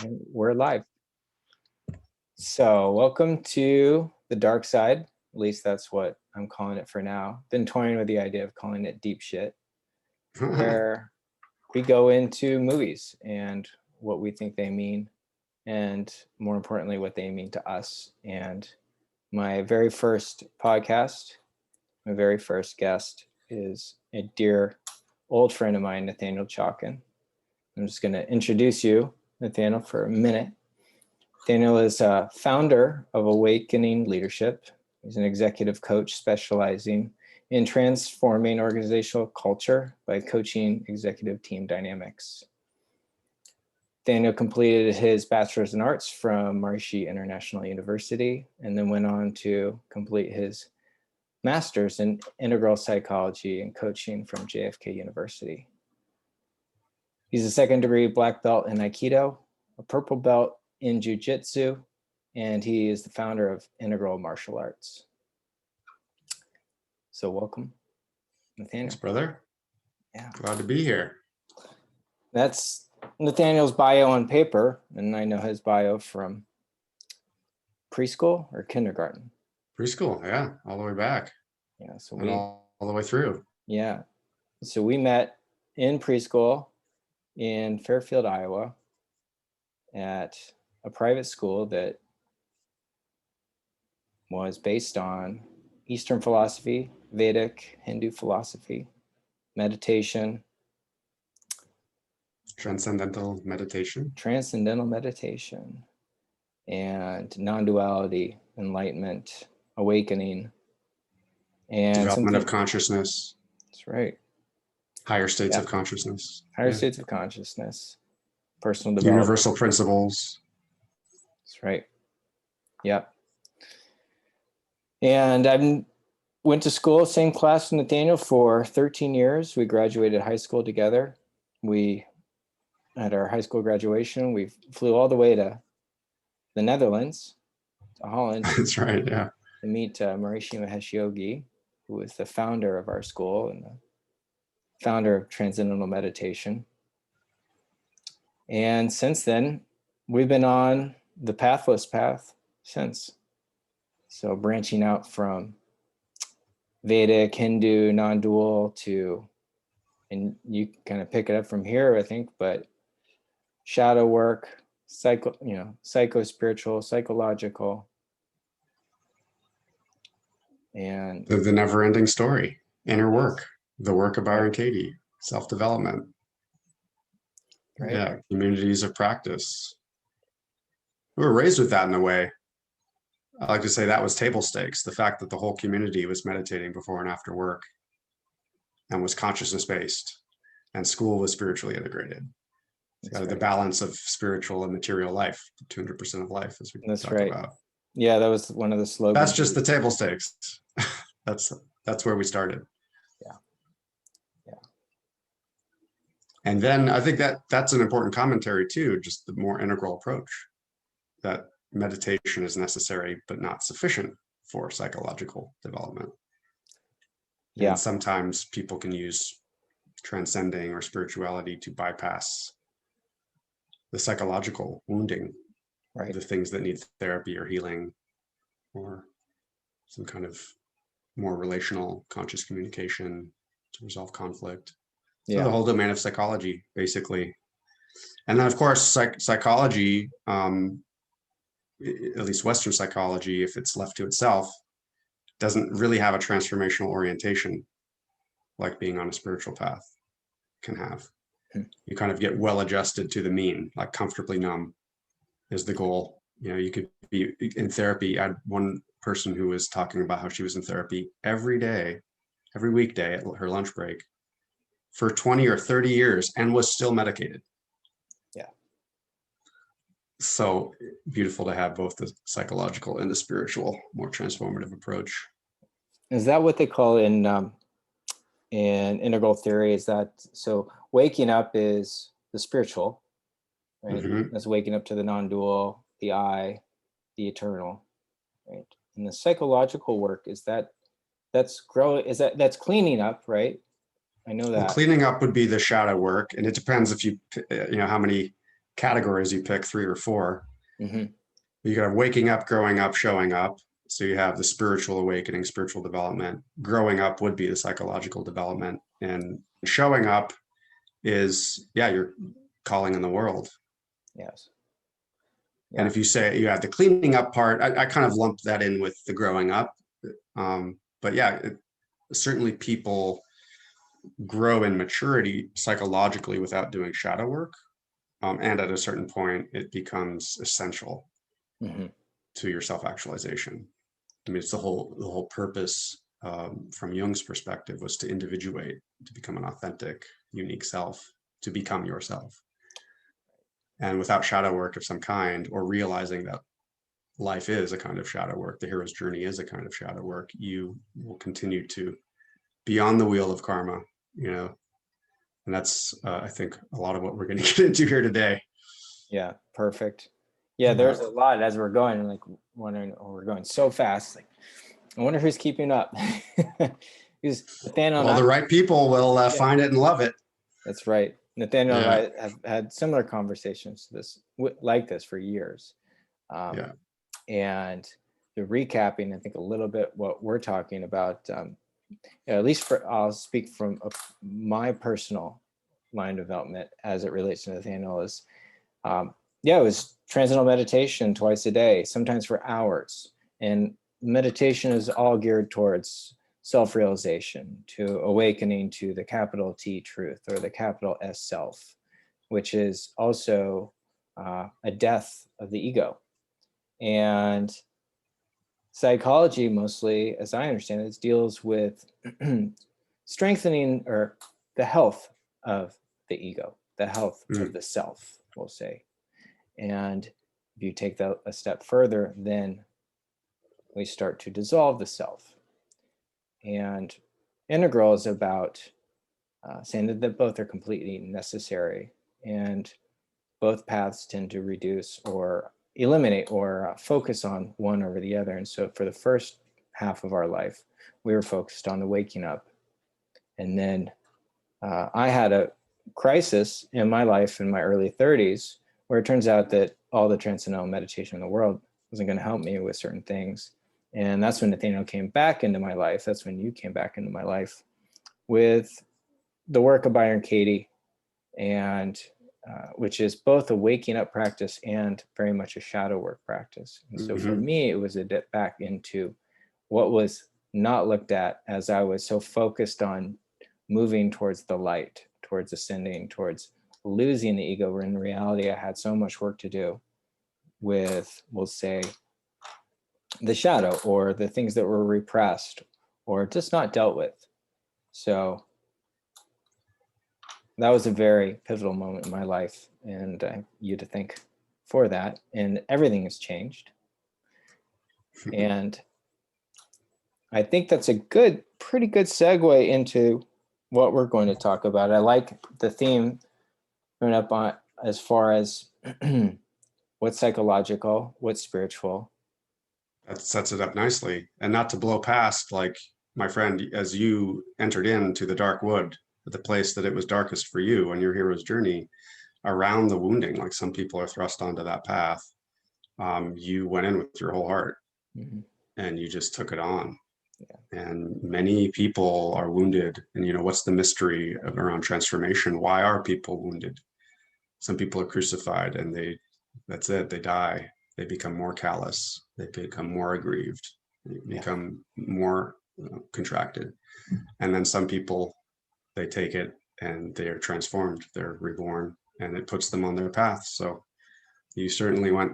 And we're live. So welcome to the dark side. At least that's what I'm calling it for now. Been toying with the idea of calling it deep shit, where we go into movies and what we think they mean, and more importantly, what they mean to us. And my very first podcast, my very first guest is a dear old friend of mine, Nathanael Chawkin. I'm just going to introduce you, Nathanael, for a minute. Nathanael is a founder of Awakening Leadership. He's an executive coach specializing in transforming organizational culture by coaching executive team dynamics. Nathanael completed his bachelor's in arts from Maharishi International University and then went on to complete his master's in integral psychology and coaching from JFK University. He's a second degree black belt in Aikido, a purple belt in Jiu-Jitsu, and he is the founder of Integral Martial Arts. So welcome, Nathanael. Thanks, brother. Yeah. Glad to be here. That's Nathanael's bio on paper, and I know his bio from preschool or kindergarten. Preschool, yeah, all the way back. Yeah, so and all the way through. Yeah, so we met in preschool in Fairfield, Iowa, at a private school that was based on Eastern philosophy, Vedic, Hindu philosophy, meditation, transcendental meditation, and non-duality, enlightenment, awakening, and development of consciousness. That's right. Higher states of consciousness. Higher states of consciousness, personal development. Universal principles. That's right. Yep. And I went to school, same class with Nathanael for 13 years. We graduated high school together. We at our high school graduation, we flew all the way to the Netherlands, to Holland. That's right, yeah. To meet Maharishi Mahesh Yogi, who was the founder of our school and the founder of Transcendental Meditation. And since then, we've been on the pathless path since. So branching out from Vedic, Hindu, non-dual to, and you kind of pick it up from here, I think, but shadow work, psychospiritual, psychological, and the never-ending story, inner work, the work of Byron Katie, self-development. Right. Yeah, communities of practice. We were raised with that in a way. I like to say that was table stakes. The fact that the whole community was meditating before and after work and was consciousness-based, and school was spiritually integrated. Right. The balance of spiritual and material life, 200% of life, as we talked about. Yeah, that was one of the slogans. That's just the table stakes. That's where we started. Yeah. And then I think that's an important commentary too, just the more integral approach, that meditation is necessary but not sufficient for psychological development. Yeah. And sometimes people can use transcending or spirituality to bypass the psychological wounding, right? The things that need therapy or healing or some kind of more relational conscious communication to resolve conflict. So the whole domain of psychology, basically. And then of course, psychology, at least Western psychology, if it's left to itself, doesn't really have a transformational orientation like being on a spiritual path can have. You kind of get well adjusted to the mean, like comfortably numb is the goal. You know, you could be in therapy. I had one person who was talking about how she was in therapy every day, every weekday at her lunch break for 20 or 30 years and was still medicated. Yeah. So beautiful to have both the psychological and the spiritual, more transformative approach. Is that what they call in integral theory? Is that so? Waking up is the spiritual, right? Mm-hmm. That's waking up to the non-dual, the I, the eternal, right? And the psychological work is that's cleaning up, right? I know Well, that. cleaning up would be the shadow work, and it depends if you know how many categories you pick, 3 or 4. Mm-hmm. You got waking up, growing up, showing up. So you have the spiritual awakening, spiritual development. Growing up would be the psychological development, and showing up is, yeah, you're calling in the world. Yes. Yeah. And if you say you have the cleaning up part, I kind of lumped that in with the growing up. But yeah, certainly people grow in maturity psychologically without doing shadow work. And at a certain point, it becomes essential to your self-actualization. I mean, it's the whole purpose from Jung's perspective was to individuate, to become an authentic, unique self, to become yourself. And without shadow work of some kind, or realizing that life is a kind of shadow work, the hero's journey is a kind of shadow work, you will continue to be on the wheel of karma, you know. And that's, I think, a lot of what we're going to get into here today. Yeah, perfect. Yeah, there's a lot as we're going, like wondering, we're going so fast. Like, I wonder who's keeping up. Because Nathanael, well, the right people will find it and love it. That's right. Nathanael and I have had similar conversations like this for years. And the recapping, I think, a little bit what we're talking about, at least I'll speak from my personal line development as it relates to Nathanael is, it was transcendental meditation twice a day, sometimes for hours. And meditation is all geared towards self-realization, to awakening to the capital T truth, or the capital S self, which is also a death of the ego. And psychology, mostly, as I understand it, deals with strengthening or the health of the ego, the health of the self, we'll say. And if you take that a step further, then we start to dissolve the self. And integral is about saying that both are completely necessary, and both paths tend to reduce or eliminate or focus on one over the other. And so for the first half of our life, we were focused on the waking up. And then I had a crisis in my life in my early 30s, where it turns out that all the transcendental meditation in the world wasn't going to help me with certain things. And that's when Nathanael came back into my life. That's when you came back into my life with the work of Byron Katie, and which is both a waking up practice and very much a shadow work practice. And so for me, it was a dip back into what was not looked at, as I was so focused on moving towards the light, towards ascending, towards losing the ego, where in reality, I had so much work to do with, we'll say, the shadow, or the things that were repressed or just not dealt with. So that was a very pivotal moment in my life, and you to thank for that. And everything has changed. And I think that's a pretty good segue into what we're going to talk about. I like the theme coming up on as far as what's psychological, what's spiritual. That sets it up nicely. And not to blow past, like, my friend, as you entered into the dark wood, the place that it was darkest for you on your hero's journey, around the wounding, like some people are thrust onto that path, you went in with your whole heart and you just took it on. And many people are wounded. And, what's the mystery around transformation? Why are people wounded? Some people are crucified and that's it, they die. They become more callous. They become more aggrieved. They become more contracted. And then some people, they take it and they are transformed. They're reborn, and it puts them on their path. So you certainly went,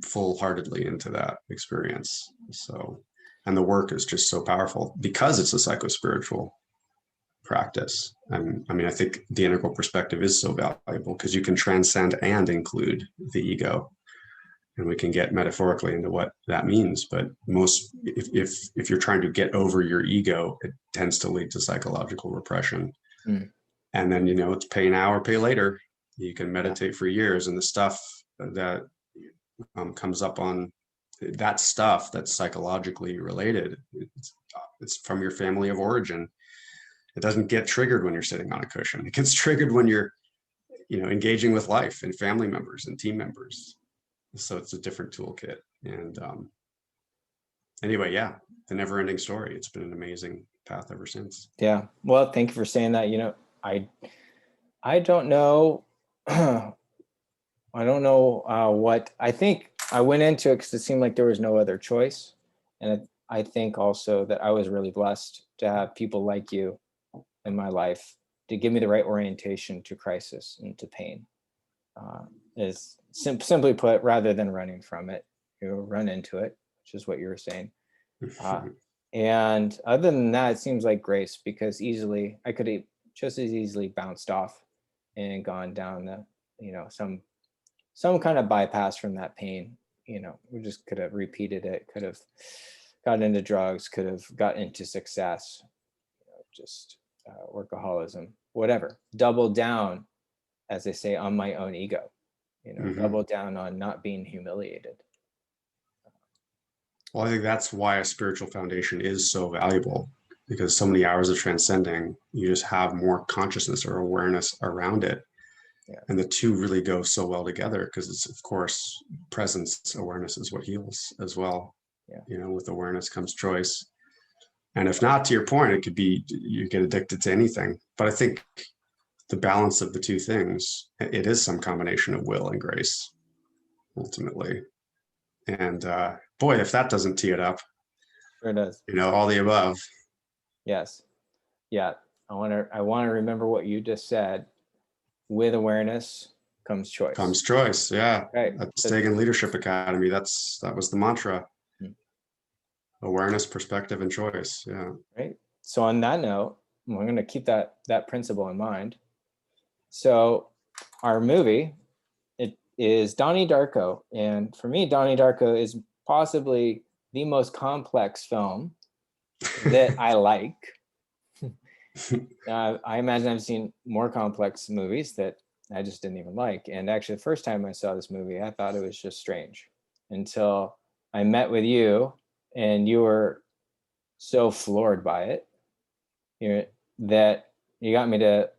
full-heartedly into that experience. So, and the work is just so powerful because it's a psychospiritual practice. I think the integral perspective is so valuable because you can transcend and include the ego, and we can get metaphorically into what that means. But if you're trying to get over your ego, it tends to lead to psychological repression. And then, it's pay now or pay later. You can meditate for years, and the stuff that comes up on that stuff that's psychologically related, it's from your family of origin. It doesn't get triggered when you're sitting on a cushion. It gets triggered when you're, engaging with life and family members and team members. So it's a different toolkit. And anyway, yeah, the never ending story. It's been an amazing path ever since. Yeah. Well, thank you for saying that. I don't know. I don't know what I think. I went into it because it seemed like there was no other choice. And I think also that I was really blessed to have people like you in my life to give me the right orientation to crisis and to pain. Is simply put, rather than running from it, run into it, which is what you were saying. And other than that, it seems like grace, because I could have just as easily bounced off and gone down the, some kind of bypass from that pain. We just could have repeated it, could have got into drugs, could have got into success, just workaholism, whatever. Double down, as they say, on my own ego. Double down on not being humiliated. Well, I think that's why a spiritual foundation is so valuable, because so many hours of transcending, you just have more consciousness or awareness around it. Yeah. And the two really go so well together, because it's, of course, presence awareness is what heals as well. Yeah. With awareness comes choice. And if not, to your point, it could be you get addicted to anything. But I think the balance of the two things, it is some combination of will and grace, ultimately. And boy, if that doesn't tee it up, sure does. All the above. Yes. Yeah. I want to remember what you just said. With awareness comes choice. Comes choice. Yeah. Right. At Kegan Leadership Academy, that was the mantra. Awareness, perspective, and choice. Yeah. Right. So on that note, we're going to keep that principle in mind. So our movie, it is Donnie Darko. And for me, Donnie Darko is possibly the most complex film that I like. I imagine I've seen more complex movies that I just didn't even like. And actually, the first time I saw this movie, I thought it was just strange until I met with you, and you were so floored by it, that you got me to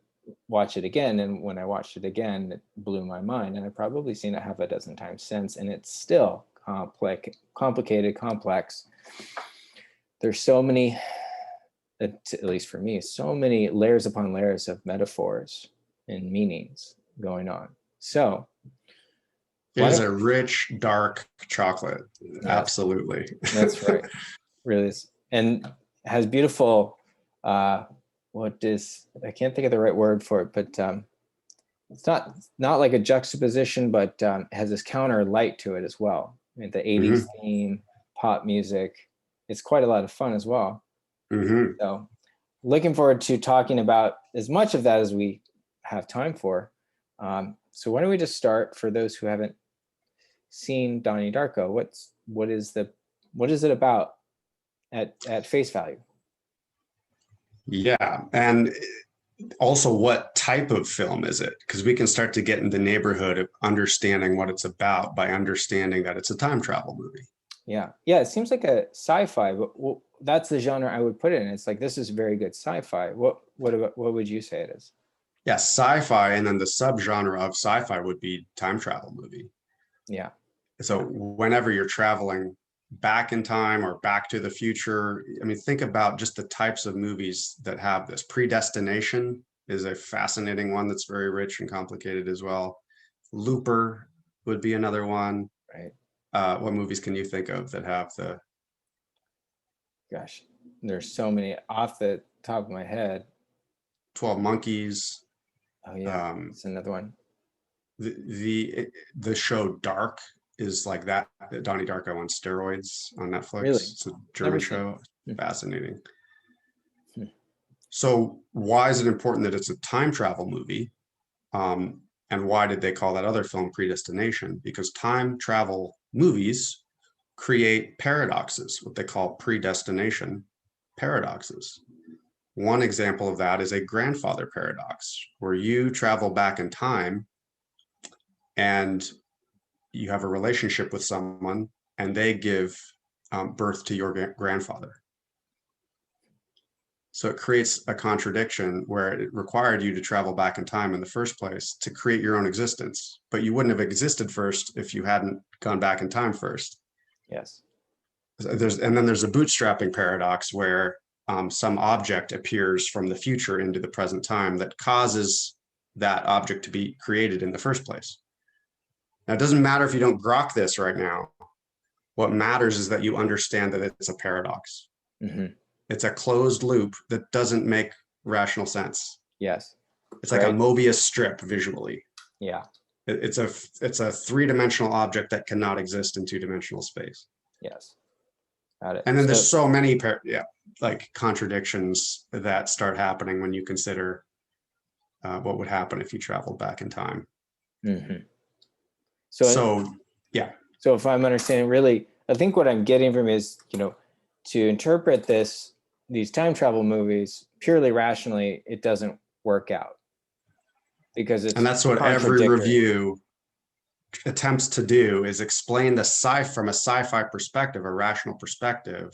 watch it again. And when I watched it again, it blew my mind. And I've probably seen it half a dozen times since, and it's still complicated, complex. There's so many, at least for me, so many layers upon layers of metaphors and meanings going on. So it is a rich, dark chocolate. Yes. Absolutely. That's right. Really is. And has beautiful, I can't think of the right word for it, but it's not like a juxtaposition, but it has this counter light to it as well. The 80s theme, pop music. It's quite a lot of fun as well. So looking forward to talking about as much of that as we have time for. So why don't we just start, for those who haven't seen Donnie Darko, what is it about at face value? Yeah. And also, what type of film is it? Because we can start to get in the neighborhood of understanding what it's about by understanding that it's a time travel movie. Yeah. It seems like a sci-fi, but that's the genre I would put it in. It's like, this is very good sci-fi. What would you say it is? Yeah, sci-fi, and then the subgenre of sci-fi would be time travel movie. Yeah. So whenever you're traveling back in time or back to the future, think about just the types of movies that have this. Predestination is a fascinating one that's very rich and complicated as well. Looper would be another one. Right. What movies can you think of that have the? Gosh, there's so many off the top of my head. 12 Monkeys. Oh yeah, it's another one. The show Dark is like that. Donnie Darko on steroids on Netflix. Really? It's a German show. Fascinating. So why is it important that it's a time travel movie? And why did they call that other film Predestination? Because time travel movies create paradoxes, what they call predestination paradoxes. One example of that is a grandfather paradox, where you travel back in time and you have a relationship with someone and they give birth to your grandfather. So it creates a contradiction where it required you to travel back in time in the first place to create your own existence. But you wouldn't have existed first if you hadn't gone back in time first. Yes. And then there's a bootstrapping paradox where some object appears from the future into the present time that causes that object to be created in the first place. Now, it doesn't matter if you don't grok this right now. What matters is that you understand that it's a paradox. Mm-hmm. It's a closed loop that doesn't make rational sense. Yes. It's like a Mobius strip visually. Yeah. It's a three-dimensional object that cannot exist in two-dimensional space. Yes. Got it. And then there's so many like contradictions that start happening when you consider what would happen if you traveled back in time. Mm-hmm. So yeah. So if I'm understanding, really, I think what I'm getting from is, to interpret these time travel movies purely rationally, it doesn't work out because it's, and that's what every review attempts to do, is explain from a sci-fi perspective, a rational perspective,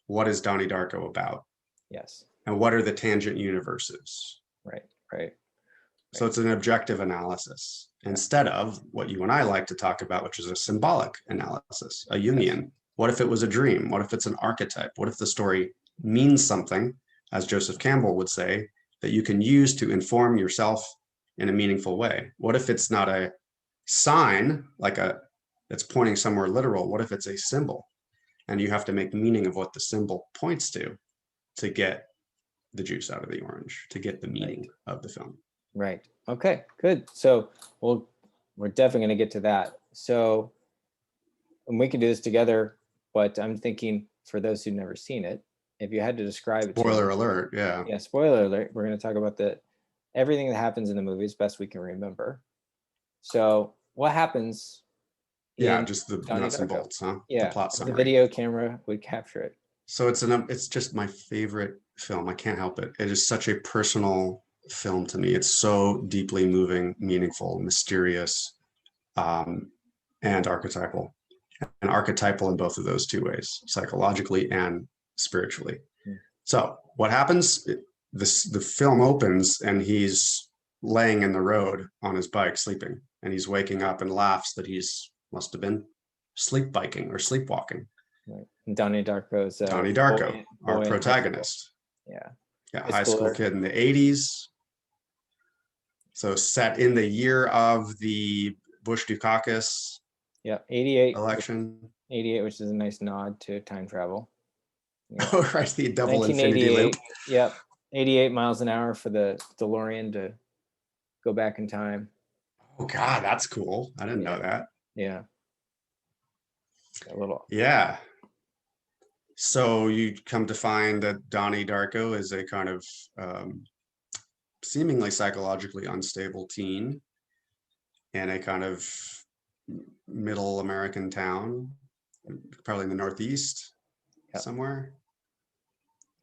what is Donnie Darko about? Yes. And what are the tangent universes? Right. So it's an objective analysis instead of what you and I like to talk about, which is a symbolic analysis, a Jungian. Yes. What if it was a dream? What if it's an archetype? What if the story means something, as Joseph Campbell would say, that you can use to inform yourself in a meaningful way? What if it's not a sign, that's pointing somewhere literal? What if it's a symbol? And you have to make meaning of what the symbol points to get the juice out of the orange, to get the meaning of the film. Right. Okay, good. So we're definitely going to get to that. So, and we can do this together, but I'm thinking for those who've never seen it, if you had to describe it. Spoiler alert, yeah. Yeah, spoiler alert. We're going to talk about everything that happens in the movie as best we can remember. So what happens? Yeah, just the nuts and bolts, huh? Yeah, the plot summary. The video camera would capture it. So it's just my favorite film. I can't help it. It is such a personal film to me. It's so deeply moving, meaningful, mysterious, and archetypal. And archetypal in both of those two ways, psychologically and spiritually. So what happens? The film opens and he's laying in the road on his bike sleeping, and he's waking up and laughs that must have been sleep biking or sleepwalking. Right. Donnie Darko's Donnie Darko, our protagonist. Yeah, high school kid in the 80s. So set in the year of the Bush-Dukakis 88 election. 88, which is a nice nod to time travel. Yeah. Oh, right, the double infinity loop. Yep, 88 miles an hour for the DeLorean to go back in time. Oh God, that's cool. I didn't know that. Yeah. A little. Yeah. So you come to find that Donnie Darko is a kind of seemingly psychologically unstable teen in a kind of middle American town, probably in the Northeast somewhere.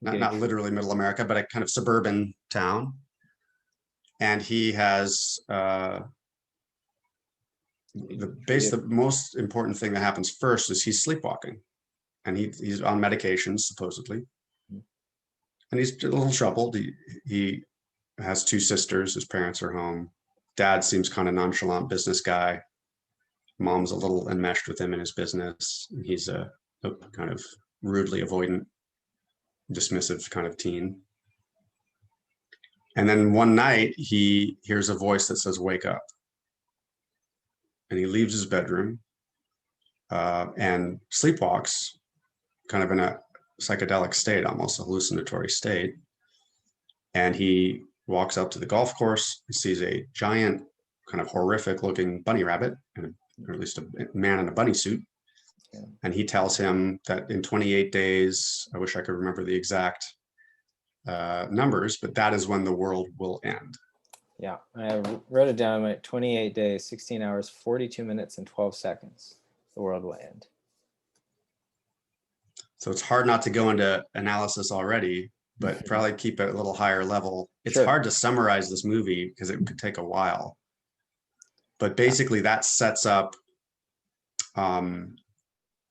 Not literally middle America, but a kind of suburban town. And he has the most important thing that happens first is he's sleepwalking, and he's on medications supposedly, and he's a little troubled. He has two sisters. His parents are home. Dad seems kind of nonchalant business guy. Mom's a little enmeshed with him in his business. He's a kind of rudely avoidant, dismissive kind of teen. And then one night he hears a voice that says, "Wake up." And he leaves his bedroom and sleepwalks, kind of in a psychedelic state, almost a hallucinatory state. And he walks up to the golf course. He sees a giant, kind of horrific looking bunny rabbit, or at least a man in a bunny suit. Yeah. And he tells him that in 28 days, I wish I could remember the exact numbers, but that is when the world will end. Yeah, I wrote it down at 28 days, 16 hours, 42 minutes, and 12 seconds. The world will end. So it's hard not to go into analysis already, but probably keep it a little higher level. It's hard to summarize this movie because it could take a while. But basically that sets up a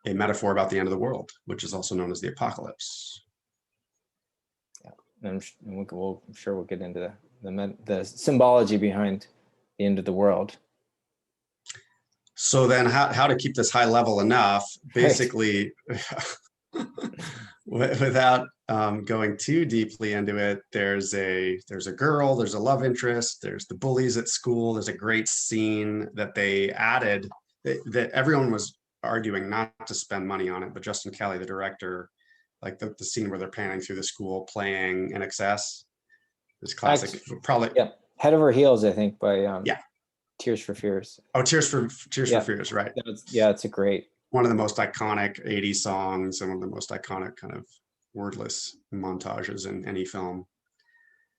metaphor about the end of the world, which is also known as the apocalypse. Yeah. And I'm sure we'll get into the symbology behind the end of the world. So then how to keep this high level enough, basically, without going too deeply into it, there's a girl, there's a love interest, there's the bullies at school, there's a great scene that they added that everyone was arguing not to spend money on it, but Justin Kelly, the director, like the scene where they're panning through the school playing In Excess, this classic, probably. Yeah, Head Over Heels, I think, by yeah. Tears for Fears. Oh, Tears for Fears, right? Yeah, it's a great, one of the most iconic 80s songs and one of the most iconic kind of wordless montages in any film.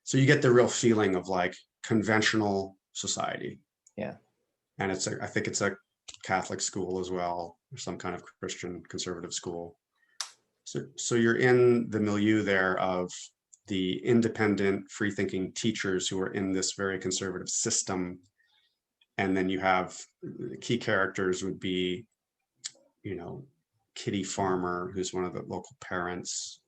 So you get the real feeling of like conventional society. Yeah. And I think it's a Catholic school as well, or some kind of Christian conservative school. So you're in the milieu there of the independent, free-thinking teachers who are in this very conservative system. And then you have key characters would be, Kitty Farmer, who's one of the local parents,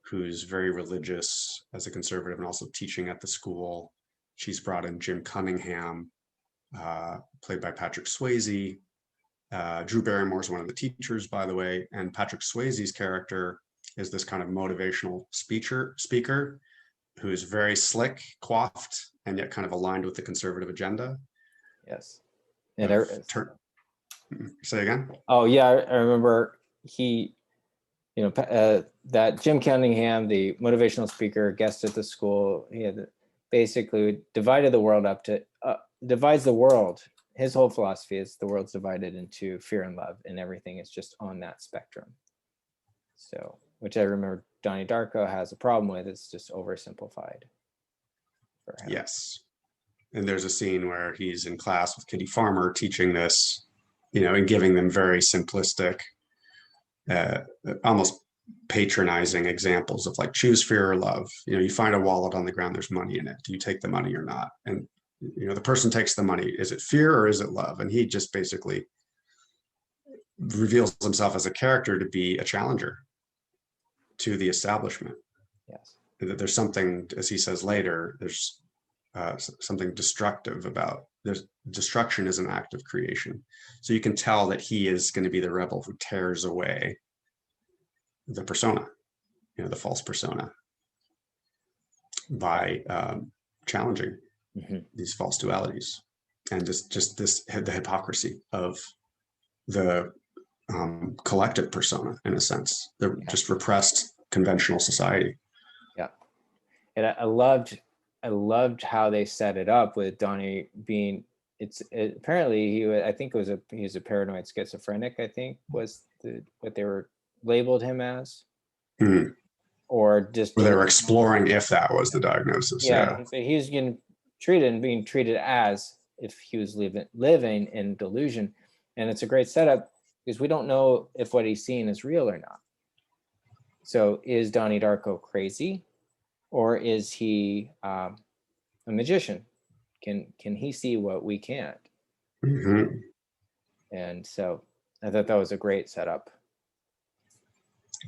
who's very religious as a conservative and also teaching at the school. She's brought in Jim Cunningham, played by Patrick Swayze. Drew Barrymore is one of the teachers, by the way, and Patrick Swayze's character is this kind of motivational speaker who is very slick, coiffed, and yet kind of aligned with the conservative agenda. Yes. Say again? Oh yeah, I remember that Jim Cunningham, the motivational speaker, guest at the school, he had basically divided the world divides the world. His whole philosophy is the world's divided into fear and love, and everything is just on that spectrum. So, which I remember Donnie Darko has a problem with. It's just oversimplified for him. Yes. And there's a scene where he's in class with Kitty Farmer teaching this, and giving them very simplistic, almost patronizing examples of like, choose fear or love. You find a wallet on the ground, there's money in it. Do you take the money or not? And, the person takes the money. Is it fear or is it love? And he just basically reveals himself as a character to be a challenger to the establishment. Yes. That there's something, as he says later, there's something destructive about, destruction is an act of creation. So you can tell that he is going to be the rebel who tears away the persona, the false persona, by challenging these false dualities, and just the hypocrisy of the collective persona, in a sense, the just repressed conventional society. Yeah, and I loved how they set it up with Donnie being. Apparently he was a paranoid schizophrenic. I think was what they were labeled him as, or just they were exploring if that was the diagnosis. Yeah. He was being treated as if he was living in delusion, and it's a great setup because we don't know if what he's seeing is real or not. So is Donnie Darko crazy, or is he a magician? Can he see what we can't? And so I thought that was a great setup.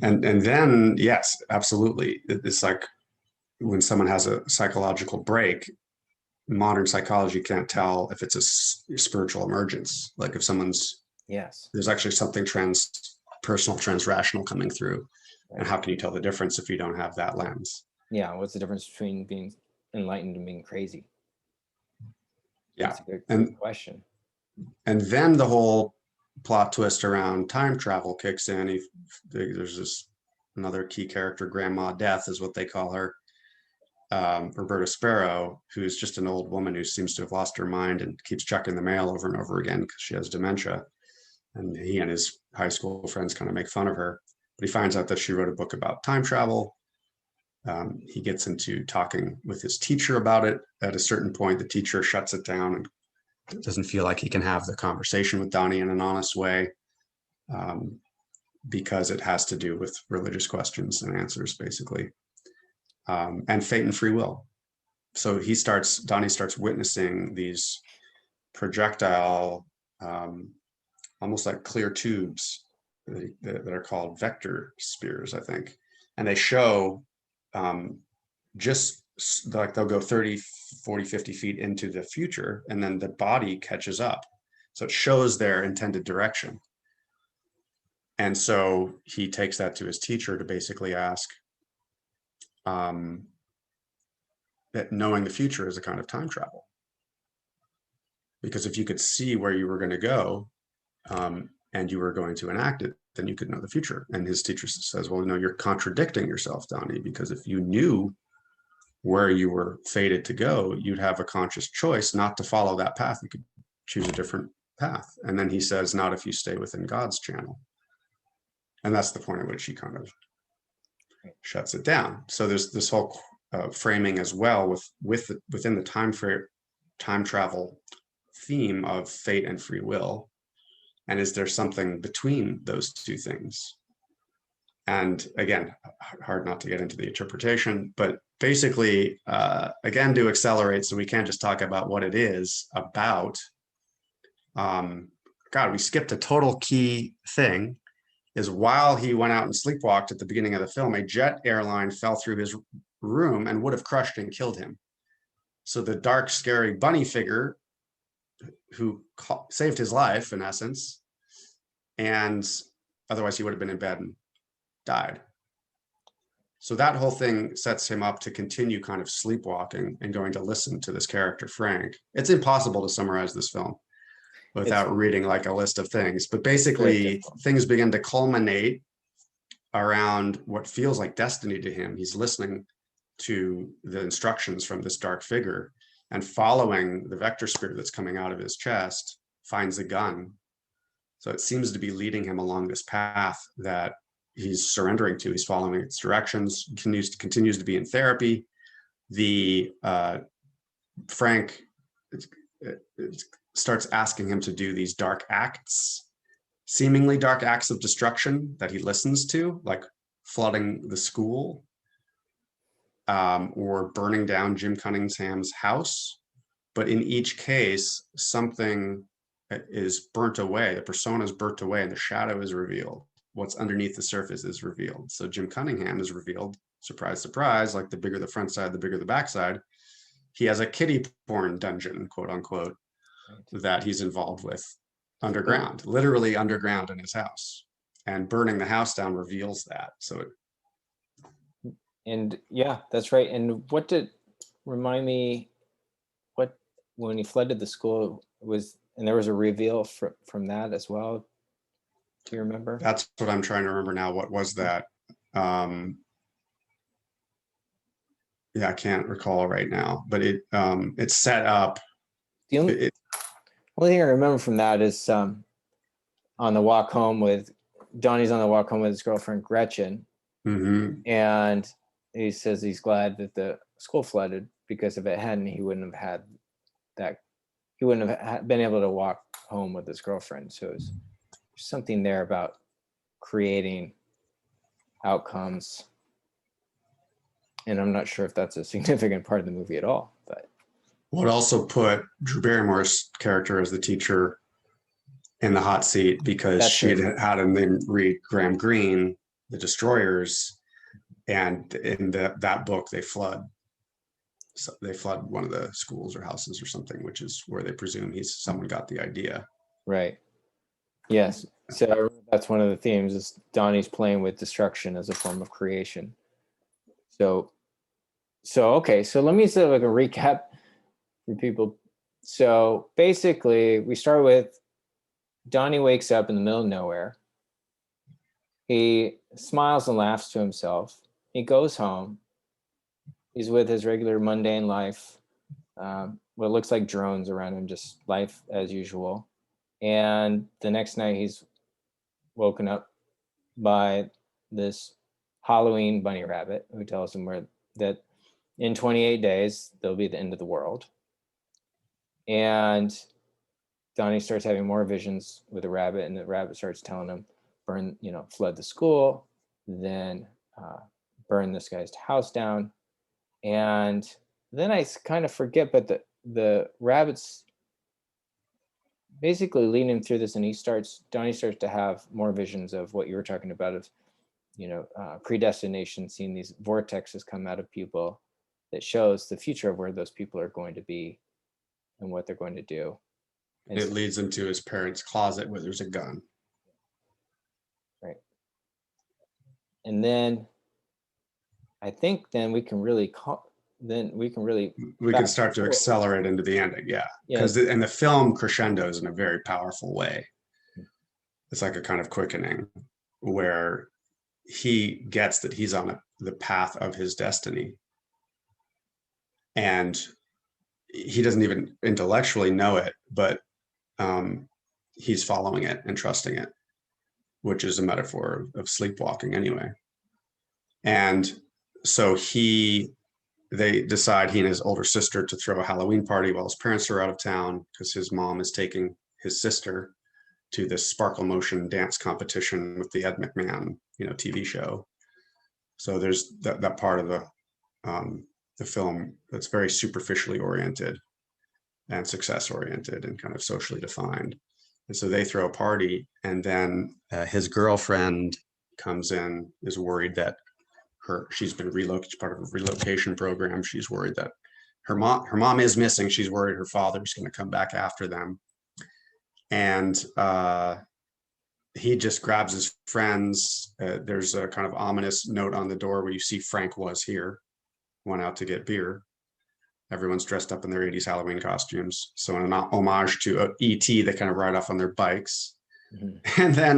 And then, yes, absolutely. It's like when someone has a psychological break, modern psychology can't tell if it's a spiritual emergence. Like if there's actually something transpersonal, transrational coming through. Right. And how can you tell the difference if you don't have that lens? Yeah. What's the difference between being enlightened and being crazy? Yeah. That's a good question. And then the whole plot twist around time travel kicks in. There's another key character, Grandma Death is what they call her, Roberta Sparrow, who's just an old woman who seems to have lost her mind and keeps checking the mail over and over again because she has dementia. And he and his high school friends kind of make fun of her. But he finds out that she wrote a book about time travel. He gets into talking with his teacher about it. At a certain point, the teacher shuts it down and doesn't feel like he can have the conversation with Donnie in an honest way, because it has to do with religious questions and answers, basically, and fate and free will. So Donnie starts witnessing these projectile, almost like clear tubes that are called vector spears, I think. And they show just like they'll go 30, 40, 50 feet into the future, and then the body catches up. So it shows their intended direction. And so he takes that to his teacher to basically ask that knowing the future is a kind of time travel. Because if you could see where you were going to go and you were going to enact it, then you could know the future. And his teacher says, well, no, you're contradicting yourself, Donnie, because if you knew where you were fated to go, you'd have a conscious choice not to follow that path. You could choose a different path. And then he says, not if you stay within God's channel. And that's the point at which he kind of shuts it down. So there's this whole framing as well within the time travel theme of fate and free will. And is there something between those two things? And again, hard not to get into the interpretation, but basically, again, to accelerate, so we can't just talk about what it is about. God, we skipped a total key thing, is while he went out and sleepwalked at the beginning of the film, a jet airline fell through his room and would have crushed and killed him. So the dark, scary bunny figure who saved his life, in essence, and otherwise he would have been in bed and died. So that whole thing sets him up to continue kind of sleepwalking and going to listen to this character, Frank. It's impossible to summarize this film without reading like a list of things, but basically things begin to culminate around what feels like destiny to him. He's listening to the instructions from this dark figure and following the vector spirit that's coming out of his chest, finds a gun. So it seems to be leading him along this path that he's surrendering to. He's following its directions, continues to be in therapy. The Frank starts asking him to do these dark acts, seemingly dark acts of destruction that he listens to, like flooding the school or burning down Jim Cunningham's house. But in each case, something is burnt away, the persona is burnt away, and the shadow is revealed. What's underneath the surface is revealed. So Jim Cunningham is revealed, surprise, surprise, like the bigger the front side, the bigger the backside. He has a kiddie porn dungeon, quote unquote, that he's involved with underground, literally underground in his house. And burning the house down reveals that. So and yeah, that's right. And what did remind me, what when he flooded the school was, and there was a reveal from that as well. Do you remember? That's what I'm trying to remember now. What was that? Yeah, I can't recall right now, but it's set up. The only thing I remember from that is on the walk home Donnie's on the walk home with his girlfriend Gretchen, and he says he's glad that the school flooded, because if it hadn't, he wouldn't have had that. He wouldn't have been able to walk home with his girlfriend. So there's something there about creating outcomes, and I'm not sure if that's a significant part of the movie at all. But what also put Drew Barrymore's character as the teacher in the hot seat, because she had him then read Graham Greene, The Destroyers, and in that book they flood. So they flood one of the schools or houses or something, which is where they presume someone got the idea. Right. Yes. So that's one of the themes, is Donnie's playing with destruction as a form of creation. So okay. So let me say like a recap for people. So basically, we start with Donnie wakes up in the middle of nowhere. He smiles and laughs to himself. He goes home. He's with his regular mundane life. What looks like drones around him, just life as usual. And the next night he's woken up by this Halloween bunny rabbit who tells him that in 28 days, there'll be the end of the world. And Donnie starts having more visions with the rabbit, and the rabbit starts telling him, flood the school, then burn this guy's house down. And then I kind of forget, but the rabbit's basically leading him through this, and Donnie starts to have more visions of what you were talking about, of predestination, seeing these vortexes come out of people, that shows the future of where those people are going to be and what they're going to do. And it leads him to his parents' closet where there's a gun. Right. And then I think then we can really we can start to accelerate into the ending. Yeah. Because and the film crescendos in a very powerful way. It's like a kind of quickening where he gets that he's on the path of his destiny. And he doesn't even intellectually know it, but he's following it and trusting it, which is a metaphor of sleepwalking anyway. And so they decide, he and his older sister, to throw a Halloween party while his parents are out of town, because his mom is taking his sister to this sparkle motion dance competition with the Ed McMahon, TV show. So there's that part of the film that's very superficially oriented and success oriented and kind of socially defined. And so they throw a party, and then his girlfriend comes in, is worried that she's been relocated, part of a relocation program. She's worried that her mom is missing. She's worried her father's going to come back after them. And he just grabs his friends. There's a kind of ominous note on the door where you see Frank was here, went out to get beer. Everyone's dressed up in their 80s Halloween costumes. So in an homage to E.T., they kind of ride off on their bikes. Mm-hmm. And then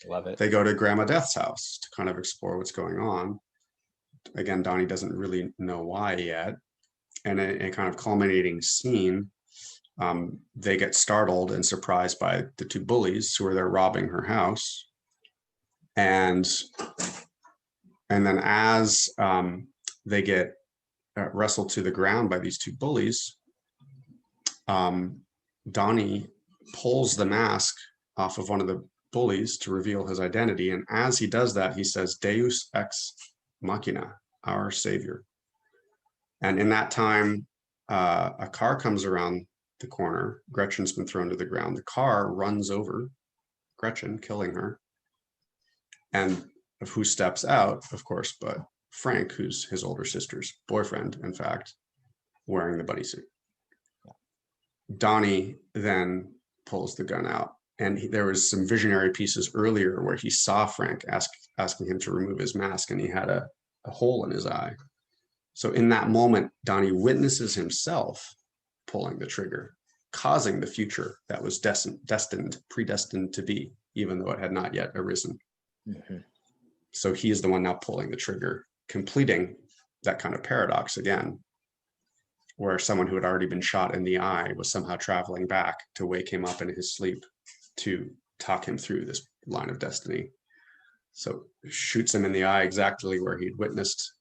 Love it. They go to Grandma Death's house to kind of explore what's going on. Again, Donnie doesn't really know why yet. And a kind of culminating scene, they get startled and surprised by the two bullies who are there robbing her house. And then as they get wrestled to the ground by these two bullies, Donnie pulls the mask off of one of the bullies to reveal his identity. And as he does that, he says, Deus ex machina, our savior. And in that time, a car comes around the corner. Gretchen's been thrown to the ground. The car runs over Gretchen, killing her. And who steps out, of course, but Frank, who's his older sister's boyfriend, in fact, wearing the bunny suit. Donnie then pulls the gun out. And there was some visionary pieces earlier where he saw Frank asking him to remove his mask, and he had a hole in his eye. So in that moment, Donnie witnesses himself pulling the trigger, causing the future that was predestined to be, even though it had not yet arisen. Mm-hmm. So he is the one now pulling the trigger, completing that kind of paradox again, where someone who had already been shot in the eye was somehow traveling back to wake him up in his sleep to talk him through this line of destiny. So shoots him in the eye exactly where he'd witnessed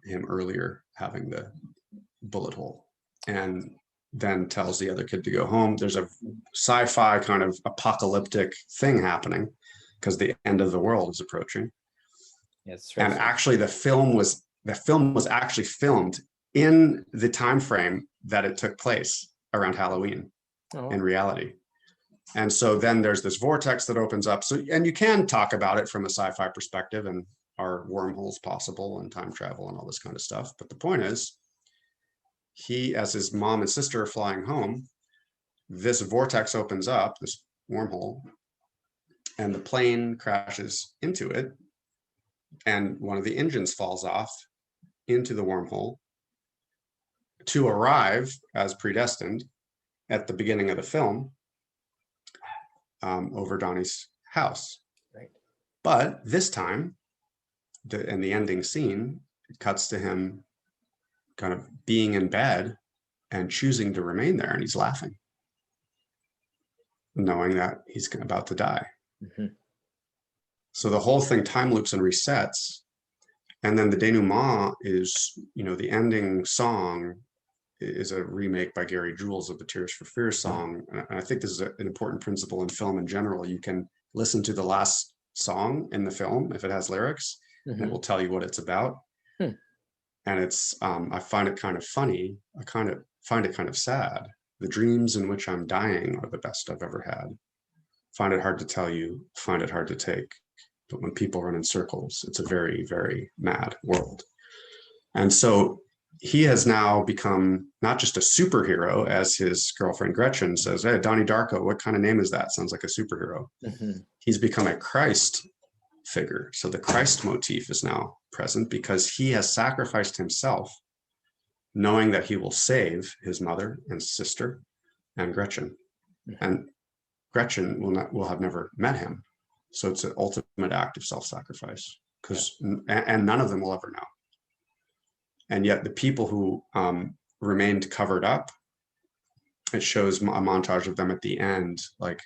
him earlier having the bullet hole, and then tells the other kid to go home. There's a sci-fi kind of apocalyptic thing happening because the end of the world is approaching. Yes, and actually the film was actually filmed in the time frame that it took place around Halloween. In reality. And so then there's this vortex that opens up. So, and you can talk about it from a sci-fi perspective, and are wormholes possible and time travel and all this kind of stuff. But the point is, he, as his mom and sister are flying home, this vortex opens up, this wormhole, and the plane crashes into it. And one of the engines falls off into the wormhole to arrive as predestined at the beginning of the film over Donnie's house. Right. But this time, in the ending scene, it cuts to him kind of being in bed and choosing to remain there, and he's laughing, knowing that he's about to die. Mm-hmm. So the whole thing time loops and resets. And then the denouement is, the ending song is a remake by Gary Jules of the Tears for Fears song. And I think this is an important principle in film in general. You can listen to the last song in the film if it has lyrics, mm-hmm. and it will tell you what it's about. And it's, I find it kind of funny. I kind of find it kind of sad. The dreams in which I'm dying are the best I've ever had. Find it hard to tell you, find it hard to take. But when people run in circles, it's a very, very mad world. And so he has now become not just a superhero, as his girlfriend Gretchen says, hey, Donnie Darko, what kind of name is that? Sounds like a superhero. He's become a Christ figure. So the Christ motif is now present because he has sacrificed himself, knowing that he will save his mother and sister and Gretchen. And Gretchen will have never met him. So it's an ultimate act of self-sacrifice, and none of them will ever know. And yet the people who remained covered up, it shows a montage of them at the end, like,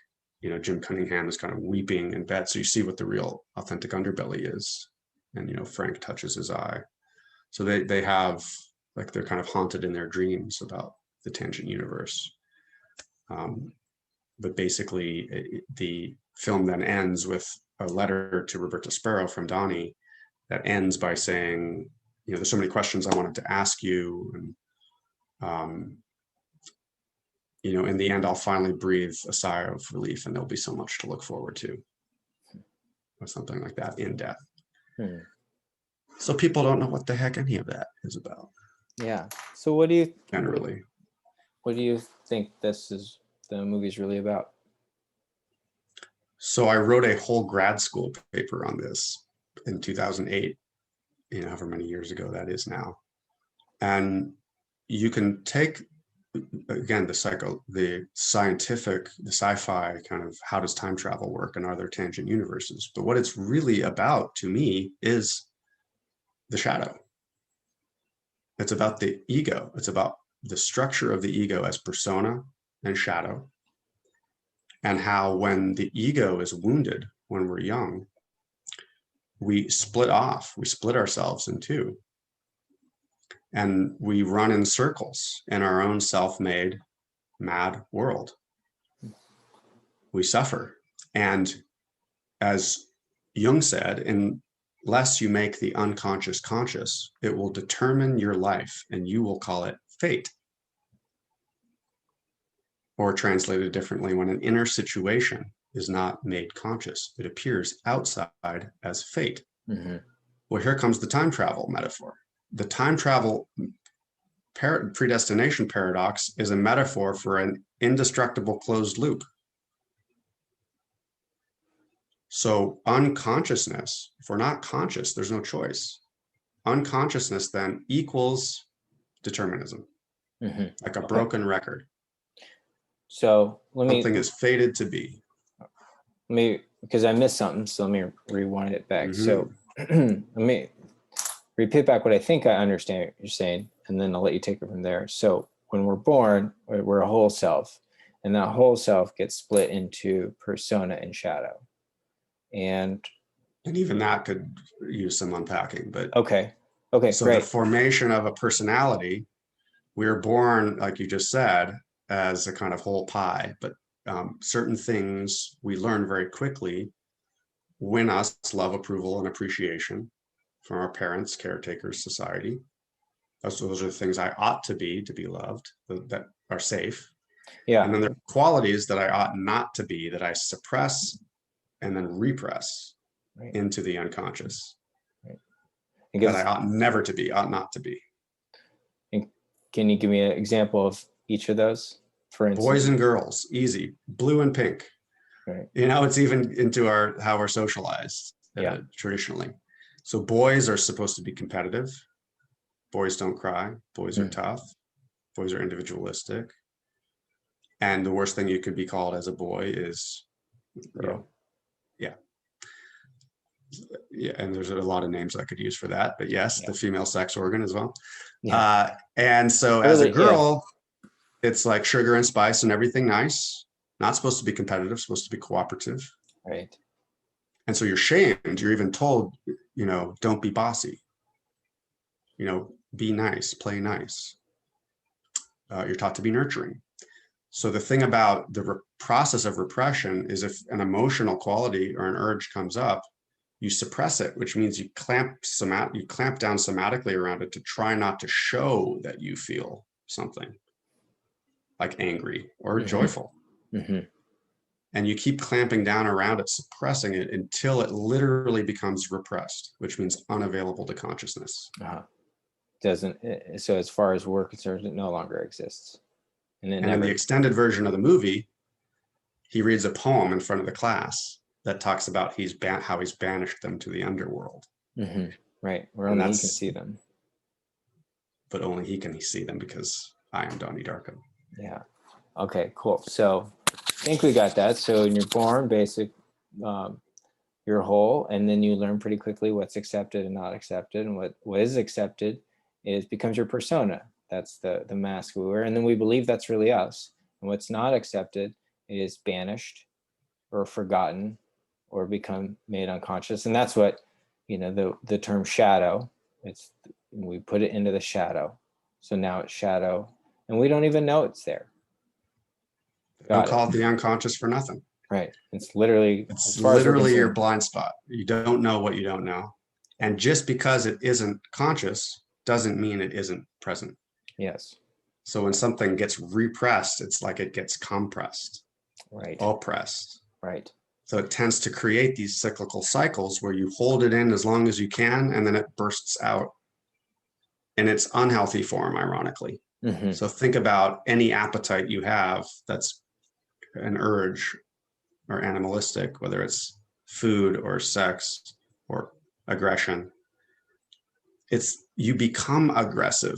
Jim Cunningham is kind of weeping in bed. So you see what the real authentic underbelly is. And, Frank touches his eye. So they have, like, they're kind of haunted in their dreams about the tangent universe. But basically the film then ends with a letter to Roberta Sparrow from Donnie that ends by saying, there's so many questions I wanted to ask you. And, in the end, I'll finally breathe a sigh of relief and there'll be so much to look forward to, or something like that, in death. So people don't know what the heck any of that is about. Yeah. So what do you generally? What do you think the movie's really about? So I wrote a whole grad school paper on this in 2008, however many years ago that is now. And you can take, again, the scientific, the sci-fi kind of, how does time travel work and are there tangent universes? But what it's really about to me is the shadow. It's about the ego. It's about the structure of the ego as persona and shadow, and how when the ego is wounded when we're young, we split off, we split ourselves in two, and we run in circles in our own self-made mad world. We suffer. And as Jung said, unless you make the unconscious conscious, it will determine your life and you will call it fate. Or translated differently, when an inner situation is not made conscious, it appears outside as fate. Well, here comes the time travel metaphor. The time travel predestination paradox is a metaphor for an indestructible closed loop. So unconsciousness, if we're not conscious, there's no choice. Unconsciousness then equals determinism, like a broken record. So something is fated to be. Because I missed something, so let me rewind it back. So let me repeat back what I think I understand what you're saying, and then I'll let you take it from there. So when we're born, we're a whole self, and that whole self gets split into persona and shadow. And even that could use some unpacking, but okay, so great. The formation of a personality, we're born, like you just said, as a kind of whole pie, but certain things we learn very quickly win us love, approval, and appreciation from our parents, caretakers, society. Those are the things I ought to be loved, that are safe. Yeah. And then there are qualities that I ought not to be, that I suppress and then repress into the unconscious. That I ought never to be, ought not to be. And can you give me an example of each of those? For instance, boys and girls, easy, blue and pink. Right. It's even into how we're socialized traditionally. So boys are supposed to be competitive. Boys don't cry. Boys are tough. Boys are individualistic. And the worst thing you could be called as a boy is girl. Yeah, and there's a lot of names I could use for that, but yes, the female sex organ as well. And so as a girl, it's like sugar and spice and everything nice. Not supposed to be competitive, supposed to be cooperative. Right. And so you're shamed. You're even told, don't be bossy. Be nice, play nice. You're taught to be nurturing. So the thing about the process of repression is, if an emotional quality or an urge comes up, you suppress it, which means you clamp down somatically around it to try not to show that you feel something like angry or joyful. And you keep clamping down around it, suppressing it until it literally becomes repressed, which means unavailable to consciousness. doesn't, so as far as we're concerned, it no longer exists. And in the extended version of the movie, he reads a poem in front of the class that talks about how he's banished them to the underworld. Mm-hmm. Right, where only he can see them. But only he can see them because I am Donnie Darko. Yeah. Okay, cool. So I think we got that. So when you're born, you're whole, and then you learn pretty quickly what's accepted and not accepted, and what is accepted becomes your persona. That's the mask we wear, and then we believe that's really us. And what's not accepted is banished or forgotten or become made unconscious. And that's what, the term shadow, we put it into the shadow. So now it's shadow, and we don't even know it's there. Don't call it the unconscious for nothing. Right. It's literally your blind spot. You don't know what you don't know. And just because it isn't conscious doesn't mean it isn't present. Yes. So when something gets repressed, it's like it gets compressed. Right. Oppressed. Right. So it tends to create these cyclical cycles where you hold it in as long as you can, and then it bursts out in its unhealthy form, ironically. Mm-hmm. So think about any appetite you have that's an urge or animalistic, whether it's food or sex or aggression. You become aggressive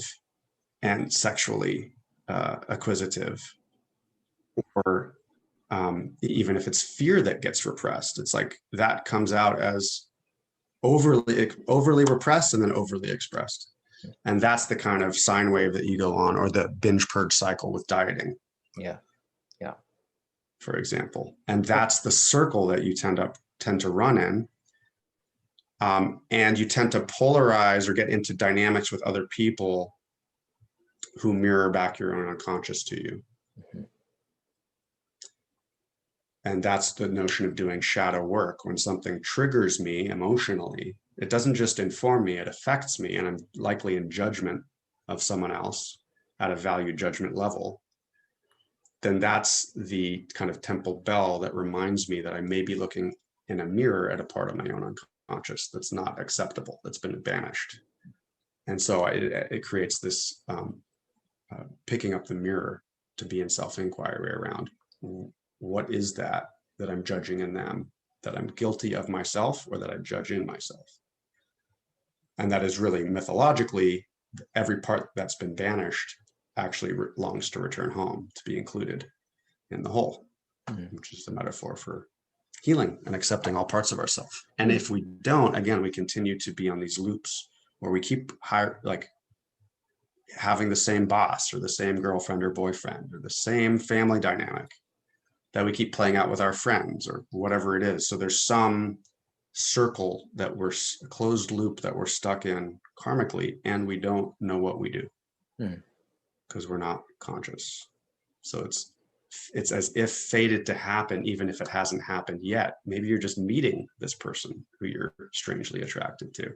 and sexually acquisitive, or even if it's fear that gets repressed, it's like that comes out as overly repressed and then overly expressed. And that's the kind of sine wave that you go on, or the binge purge cycle with dieting. Yeah. Yeah. For example. And that's the circle that you tend to run in. And you tend to polarize or get into dynamics with other people who mirror back your own unconscious to you. Mm-hmm. And that's the notion of doing shadow work. When something triggers me emotionally, it doesn't just inform me, it affects me, and I'm likely in judgment of someone else at a value judgment level. Then that's the kind of temple bell that reminds me that I may be looking in a mirror at a part of my own unconscious that's not acceptable, that's been banished. And so it creates this picking up the mirror to be in self-inquiry around what is that I'm judging in them, that I'm guilty of myself, or that I judge in myself. And that is really mythologically, every part that's been banished actually longs to return home, to be included in the whole, which is the metaphor for healing and accepting all parts of ourselves. And if we don't, again, we continue to be on these loops where we keep having the same boss or the same girlfriend or boyfriend or the same family dynamic that we keep playing out with our friends or whatever it is. So there's some circle that a closed loop that we're stuck in karmically, and we don't know what we do because we're not conscious. So it's as if fated to happen, even if it hasn't happened yet. Maybe you're just meeting this person who you're strangely attracted to,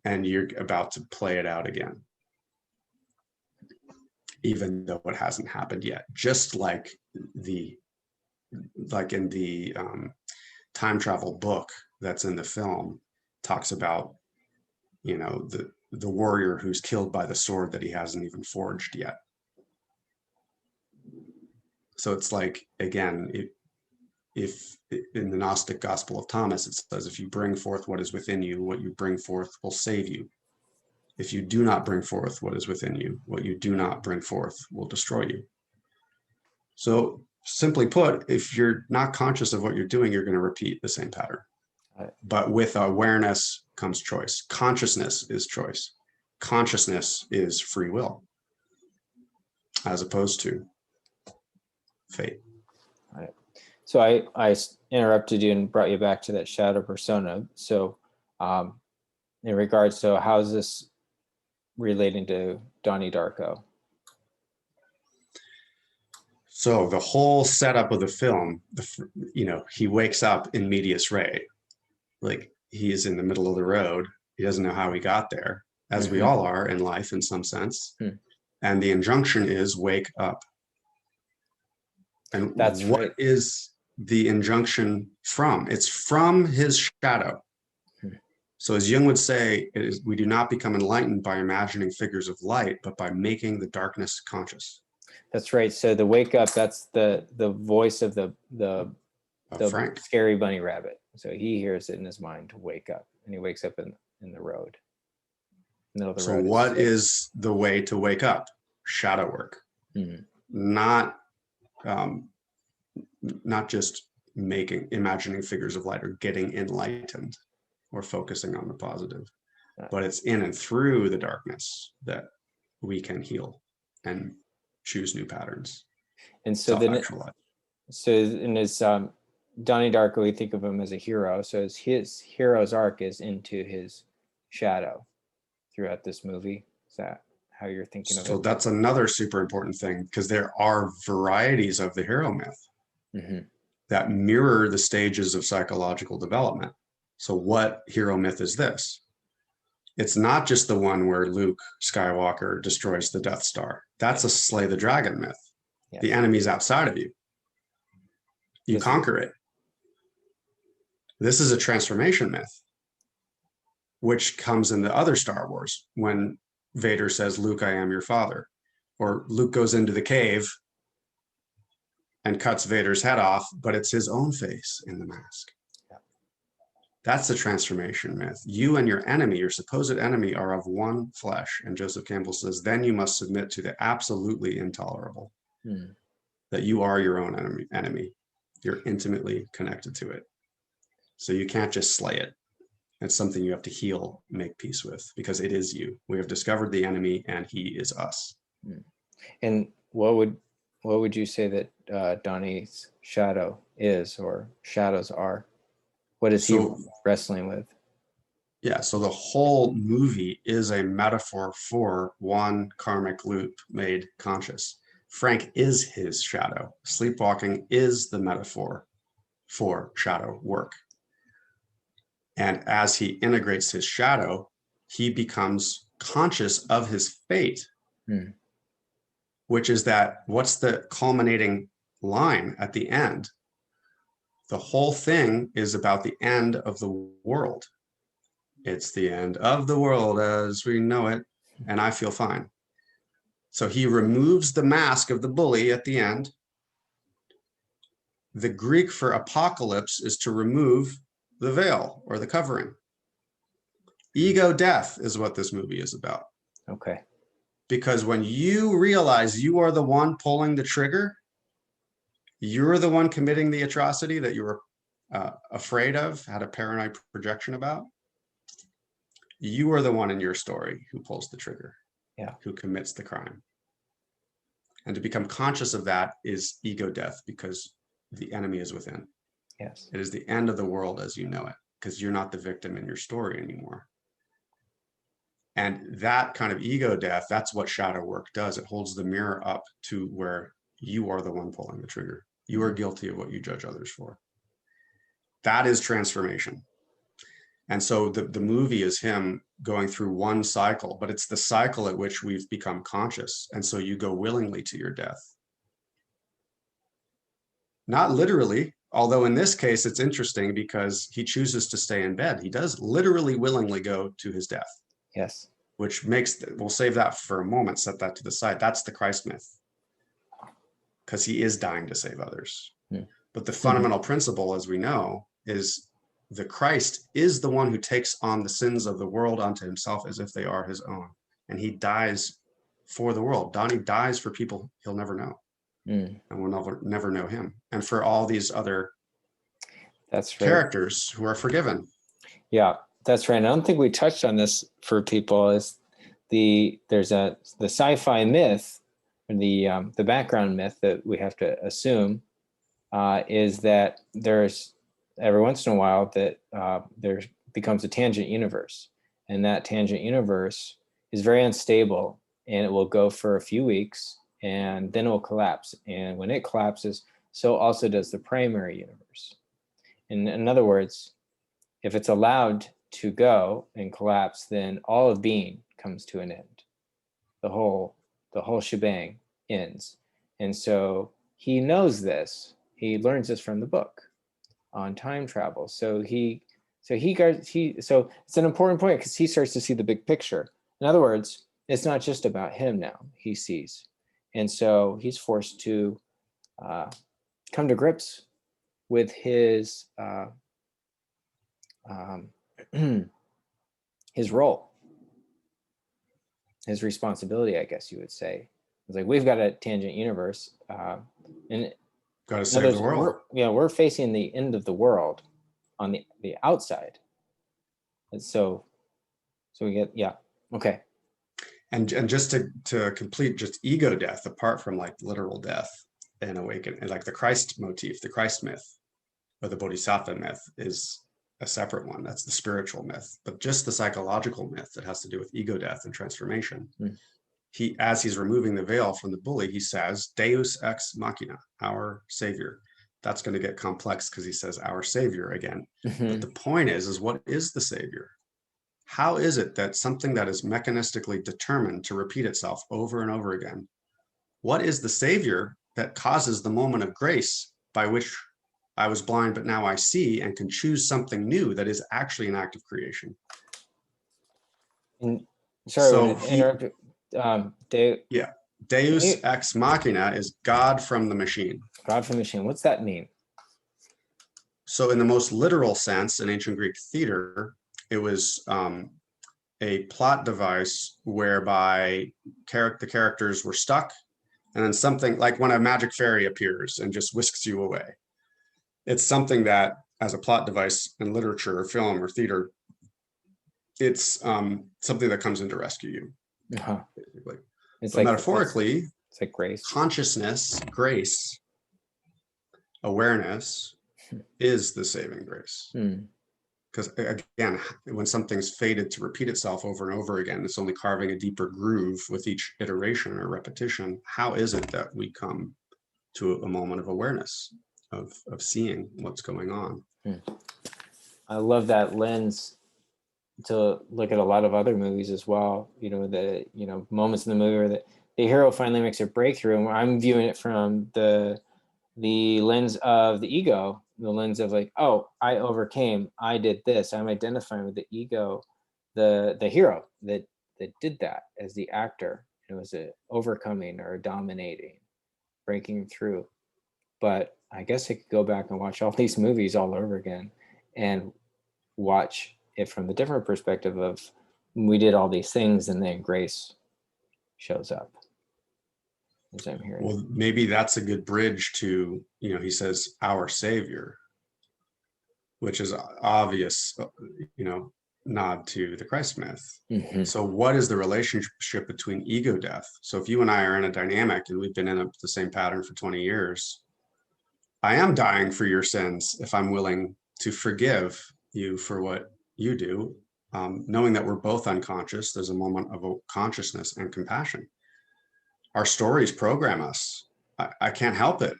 and you're about to play it out again, even though it hasn't happened yet. Just like in the time travel book that's in the film talks about, the warrior who's killed by the sword that he hasn't even forged yet. So it's like, again, if in the Gnostic Gospel of Thomas, it says, if you bring forth what is within you, what you bring forth will save you. If you do not bring forth what is within you, what you do not bring forth will destroy you. So simply put, if you're not conscious of what you're doing, you're going to repeat the same pattern. Right. But with awareness comes choice. Consciousness is choice. Consciousness is free will, as opposed to fate. Right. So I interrupted you and brought you back to that shadow persona. So in regards to how's this relating to Donnie Darko? So the whole setup of the film, he wakes up in medias res, like he is in the middle of the road. He doesn't know how he got there, as we all are in life in some sense. And the injunction is wake up. And that's what right. is the injunction from? It's from his shadow. So as Jung would say, we do not become enlightened by imagining figures of light, but by making the darkness conscious. That's right. So the wake up, that's the voice of the Frank. scary bunny rabbit. So he hears it in his mind to wake up, and he wakes up in the road. Middle of the So road what is the way to wake up? Shadow work. Mm-hmm. Not just imagining figures of light or getting enlightened or focusing on the positive, but it's in and through the darkness that we can heal and choose new patterns. And so then, so in his Donnie Darko, we think of him as a hero. So his hero's arc is into his shadow throughout this movie. Is that how you're thinking of it? So that's another super important thing, because there are varieties of the hero myth that mirror the stages of psychological development. So what hero myth is this? It's not just the one where Luke Skywalker destroys the Death Star. That's a slay the dragon myth. Yes. The enemy's outside of you. You conquer it. This is a transformation myth, which comes in the other Star Wars when Vader says, Luke, I am your father. Or Luke goes into the cave and cuts Vader's head off, but it's his own face in the mask. Yeah. That's the transformation myth. You and your enemy, your supposed enemy, are of one flesh. And Joseph Campbell says, then you must submit to the absolutely intolerable. That you are your own enemy. You're intimately connected to it. So you can't just slay it. It's something you have to heal, make peace with, because it is you. We have discovered the enemy and he is us. And what would you say that Donnie's shadow is, or shadows are? What is he wrestling with? Yeah, so the whole movie is a metaphor for one karmic loop made conscious. Frank is his shadow. Sleepwalking is the metaphor for shadow work. And as he integrates his shadow, he becomes conscious of his fate, which is that what's the culminating line at the end? The whole thing is about the end of the world. It's the end of the world as we know it, and I feel fine. So he removes the mask of the bully at the end. The Greek for apocalypse is to remove the veil or the covering. Ego death is what this movie is about. Okay. Because when you realize you are the one pulling the trigger, you're the one committing the atrocity that you were afraid of, had a paranoid projection about, you are the one in your story who pulls the trigger, who commits the crime. And to become conscious of that is ego death, because the enemy is within. Yes. It is the end of the world as you know it, because you're not the victim in your story anymore. And that kind of ego death, that's what shadow work does. It holds the mirror up to where you are the one pulling the trigger. You are guilty of what you judge others for. That is transformation. And so the movie is him going through one cycle, but it's the cycle at which we've become conscious. And so you go willingly to your death. Not literally, although in this case, it's interesting because he chooses to stay in bed. He does literally willingly go to his death. Yes. Which makes, we'll save that for a moment, set that to the side. That's the Christ myth, because he is dying to save others. But the fundamental principle, as we know, is the Christ is the one who takes on the sins of the world onto himself as if they are his own. And he dies for the world. Donnie dies for people he'll never know. And we'll never know him. And for all these other characters who are forgiven. Yeah, that's right. And I don't think we touched on this for people. Is there's the sci-fi myth, or the background myth that we have to assume is that there's every once in a while that there becomes a tangent universe, and that tangent universe is very unstable, and it will go for a few weeks, and then it will collapse. And when it collapses, so also does the primary universe. In other words, if it's allowed to go and collapse, then all of being comes to an end. The whole shebang ends. And so he knows this. He learns this from the book on time travel. So So it's an important point because he starts to see the big picture. In other words, it's not just about him now, he sees. And so he's forced to come to grips with his his role, his responsibility, I guess you would say. It's like, we've got a tangent universe, and got to save the world. We're facing the end of the world on the outside. And so we get, okay. And just to complete just ego death, apart from like literal death and awakening, like the Christ motif, the Christ myth, or the Bodhisattva myth is a separate one. That's the spiritual myth. But just the psychological myth that has to do with ego death and transformation. As he's removing the veil from the bully, he says, Deus ex machina, our savior. That's going to get complex because he says our savior again. But the point is what is the savior? How is it that something that is mechanistically determined to repeat itself over and over again, what is the savior that causes the moment of grace by which I was blind, but now I see and can choose something new that is actually an act of creation? Deus ex machina is God from the machine. God from the machine. What's that mean? So in the most literal sense, in ancient Greek theater, it was a plot device whereby the characters were stuck, and then something like when a magic fairy appears and just whisks you away. It's something that, as a plot device in literature or film or theater, it's something that comes in to rescue you. Basically. It's like metaphorically, it's like grace. Consciousness, grace, awareness is the saving grace. Because again, when something's fated to repeat itself over and over again, it's only carving a deeper groove with each iteration or repetition. How is it that we come to a moment of awareness, of seeing what's going on? I love that lens to look at a lot of other movies as well. The moments in the movie where the hero finally makes a breakthrough, and I'm viewing it from the lens of the ego, the lens of like, oh, I overcame, I did this. I'm identifying with the ego, the hero that did that as the actor. It was a overcoming or dominating, breaking through. But I guess I could go back and watch all these movies all over again and watch it from the different perspective of we did all these things and then grace shows up. As I'm hearing. Well, maybe that's a good bridge to, he says, our savior, which is obvious, nod to the Christ myth. So what is the relationship between ego death? So if you and I are in a dynamic and we've been in the same pattern for 20 years, I am dying for your sins if I'm willing to forgive you for what you do, knowing that we're both unconscious. There's a moment of consciousness and compassion. Our stories program us. I can't help it.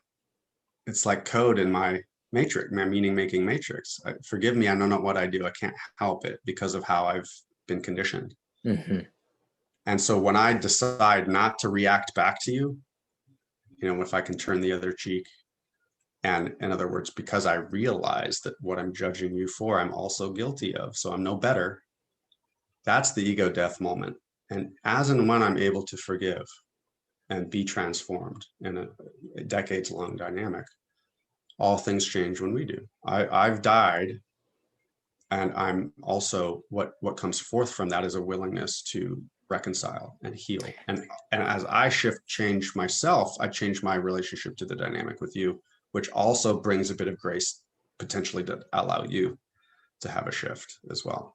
It's like code in my matrix, my meaning-making matrix. Forgive me, I know not what I do. I can't help it because of how I've been conditioned. And so when I decide not to react back to you, if I can turn the other cheek, and in other words, because I realize that what I'm judging you for, I'm also guilty of, so I'm no better. That's the ego death moment. And as and when I'm able to forgive and be transformed in a decades-long dynamic, all things change when we do. I've died, and I'm also, what comes forth from that is a willingness to reconcile and heal. And as I change myself, I change my relationship to the dynamic with you, which also brings a bit of grace potentially to allow you to have a shift as well.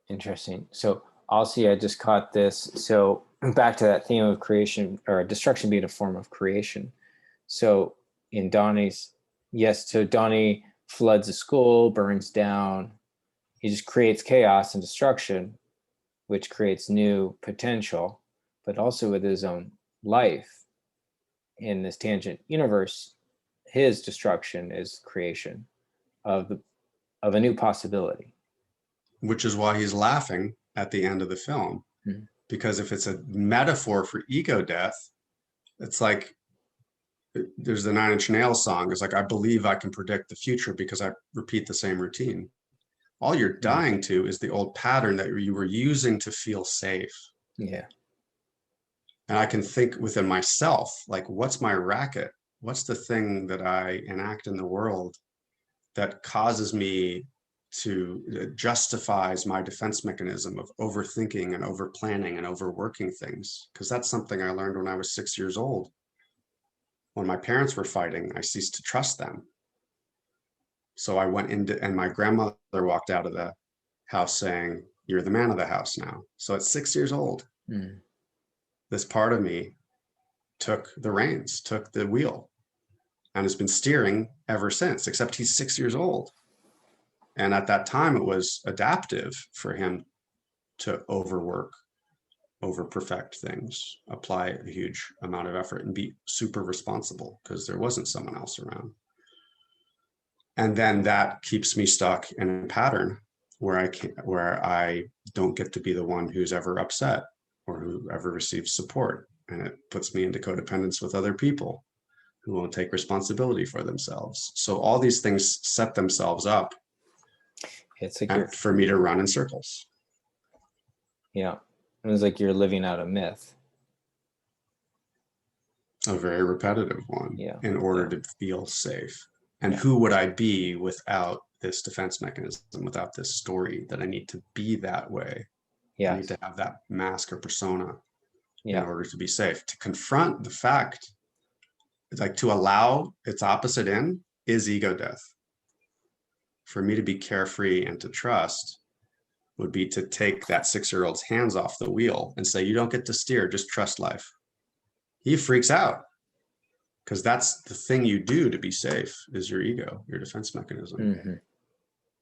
Interesting. So also, I just caught this. So back to that theme of creation, or destruction being a form of creation. So in Donnie's, so Donnie floods a school, burns down. He just creates chaos and destruction, which creates new potential, but also with his own life in this tangent universe, his destruction is creation of a new possibility. Which is why he's laughing at the end of the film. Because if it's a metaphor for ego death, it's like there's the Nine Inch Nails song. It's like, I believe I can predict the future because I repeat the same routine. All you're dying to is the old pattern that you were using to feel safe. Yeah. And I can think within myself, like, what's my racket? What's the thing that I enact in the world that causes me to justifies my defense mechanism of overthinking and over planning and overworking things? Because that's something I learned when I was 6 years old. When my parents were fighting, I ceased to trust them. So I went into, and my grandmother walked out of the house saying, "You're the man of the house now." So at 6 years old, this part of me took the reins, took the wheel, and has been steering ever since, except he's 6 years old. And at that time, it was adaptive for him to overwork, over perfect things, apply a huge amount of effort, and be super responsible because there wasn't someone else around. And then that keeps me stuck in a pattern where I don't get to be the one who's ever upset or who ever receives support. And it puts me into codependence with other people who won't take responsibility for themselves. So all these things set themselves up for me to run in circles. Yeah. It was like you're living out a myth. A very repetitive one, in order to feel safe. And who would I be without this defense mechanism, without this story that I need to be that way? I need to have that mask or persona in order to be safe. To confront the fact, like to allow its opposite in, is ego death. For me to be carefree and to trust would be to take that 6-year-old's hands off the wheel and say, you don't get to steer, just trust life. He freaks out because that's the thing you do to be safe, is your ego, your defense mechanism.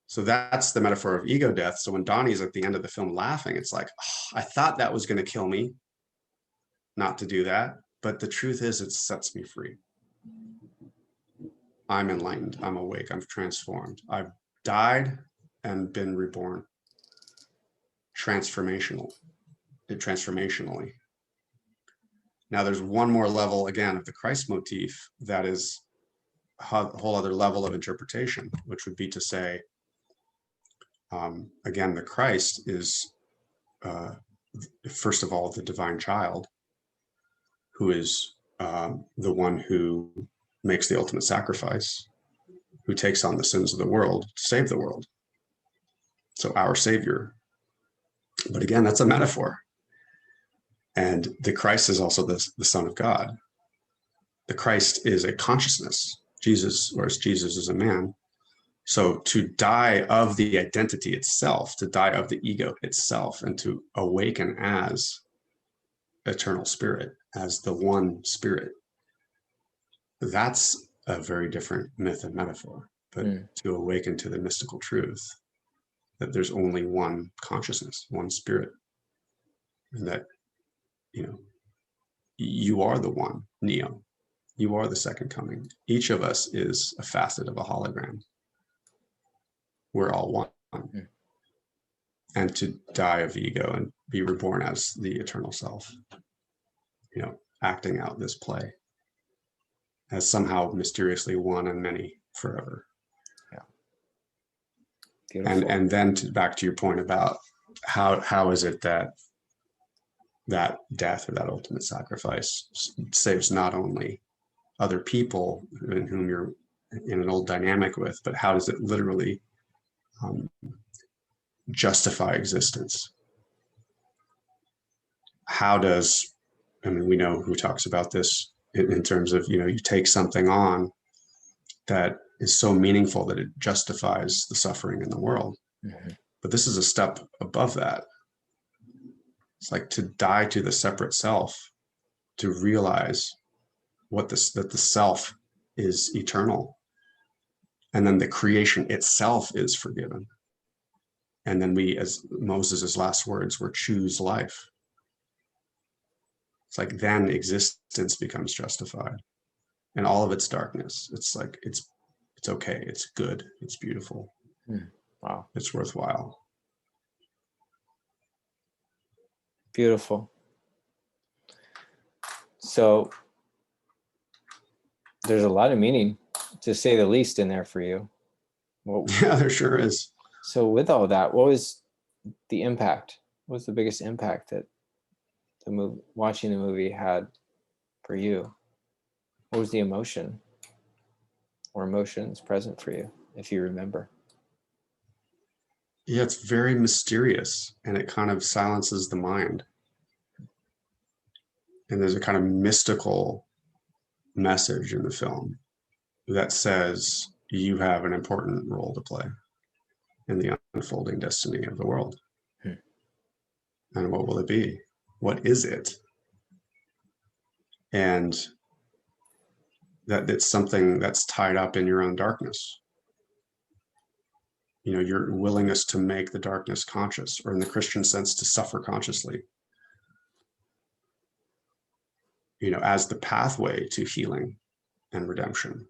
So that's the metaphor of ego death. So when Donnie's at the end of the film laughing, it's like, oh, I thought that was going to kill me not to do that. But the truth is, it sets me free. I'm enlightened. I'm awake. I'm transformed. I've died and been reborn. Transformationally. Now there's one more level, again, of the Christ motif that is a whole other level of interpretation, which would be to say, again, the Christ is, first of all, the divine child, who is the one who makes the ultimate sacrifice, who takes on the sins of the world to save the world. So our savior. But again, that's a metaphor. And the Christ is also the Son of God. The Christ is a consciousness. Jesus, whereas Jesus is a man. So to die of the identity itself, to die of the ego itself, and to awaken as eternal spirit, as the one spirit, that's a very different myth and metaphor. But to awaken to the mystical truth that there's only one consciousness, one spirit, and that, you know, you are the one, Neo. You are the second coming. Each of us is a facet of a hologram. We're all one. And to die of ego and be reborn as the eternal self, you know, acting out this play as somehow mysteriously one and many forever. Beautiful. And then back to your point about how is it that death or that ultimate sacrifice saves not only other people in whom you're in an old dynamic with, but how does it literally justify existence? How does, I mean, we know who talks about this in terms of, you know, you take something on that is so meaningful that it justifies the suffering in the world. But this is a step above that. It's like to die to the separate self, to realize that the self is eternal. And then the creation itself is forgiven. And then we, as Moses' last words were, choose life. It's like then existence becomes justified and all of its darkness. It's like, it's okay. It's good. It's beautiful. Wow. It's worthwhile. Beautiful. So there's a lot of meaning, to say the least, in there for you. Well, yeah, there sure is. So with all that, what was the impact? What was the biggest impact that watching the movie had for you? What was the emotion or emotions present for you, if you remember? Yeah, it's very mysterious, and it kind of silences the mind. And there's a kind of mystical message in the film that says you have an important role to play in the unfolding destiny of the world. And what will it be? What is it? And that it's something that's tied up in your own darkness. You know, your willingness to make the darkness conscious, or in the Christian sense, to suffer consciously, you know, as the pathway to healing and redemption.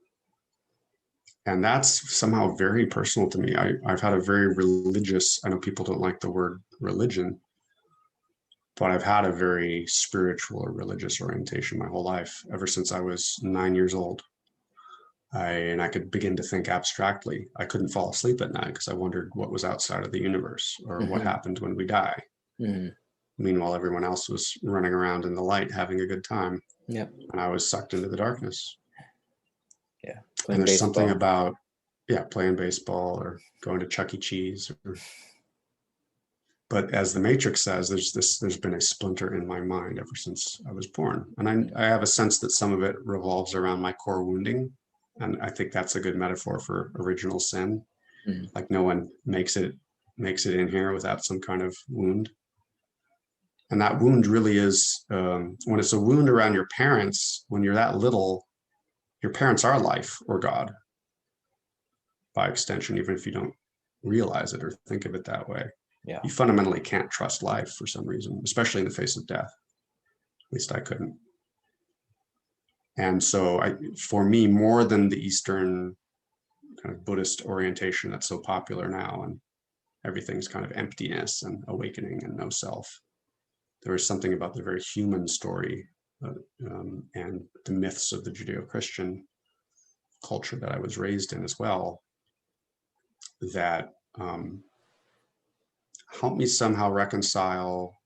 And that's somehow very personal to me. I've had a very religious, I know people don't like the word religion, but I've had a very spiritual or religious orientation my whole life, ever since I was 9 years old. And I could begin to think abstractly. I couldn't fall asleep at night because I wondered what was outside of the universe, or what happened when we die. Meanwhile, everyone else was running around in the light having a good time. Yep. And I was sucked into the darkness. Yeah. And there's something about, playing baseball or going to Chuck E. Cheese. But as the Matrix says, there's been a splinter in my mind ever since I was born. And I have a sense that some of it revolves around my core wounding. And I think that's a good metaphor for original sin. Like no one makes it in here without some kind of wound. And that wound really is, when it's a wound around your parents, when you're that little, your parents are life or God, by extension, even if you don't realize it or think of it that way. Yeah. You fundamentally can't trust life for some reason, especially in the face of death. At least I couldn't. And so for me, more than the Eastern kind of Buddhist orientation that's so popular now, and everything's kind of emptiness and awakening and no self, there is something about the very human story and the myths of the Judeo-Christian culture that I was raised in as well, that helped me somehow reconcile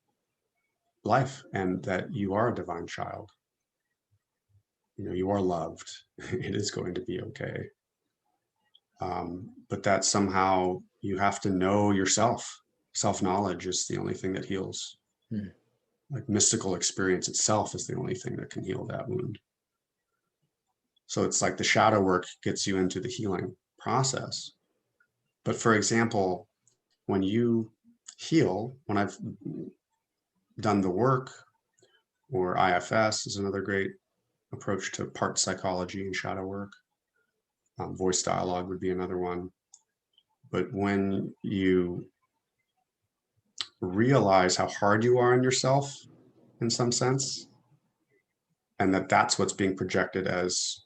life, and that you are a divine child. You know, you are loved. It is going to be okay. But that somehow you have to know yourself. Self-knowledge is the only thing that heals. Like mystical experience itself is the only thing that can heal that wound. So it's like the shadow work gets you into the healing process. But for example, when you heal, when I've done the work, or IFS is another great approach to part psychology and shadow work. Voice dialogue would be another one. But when you realize how hard you are on yourself in some sense, and that's what's being projected as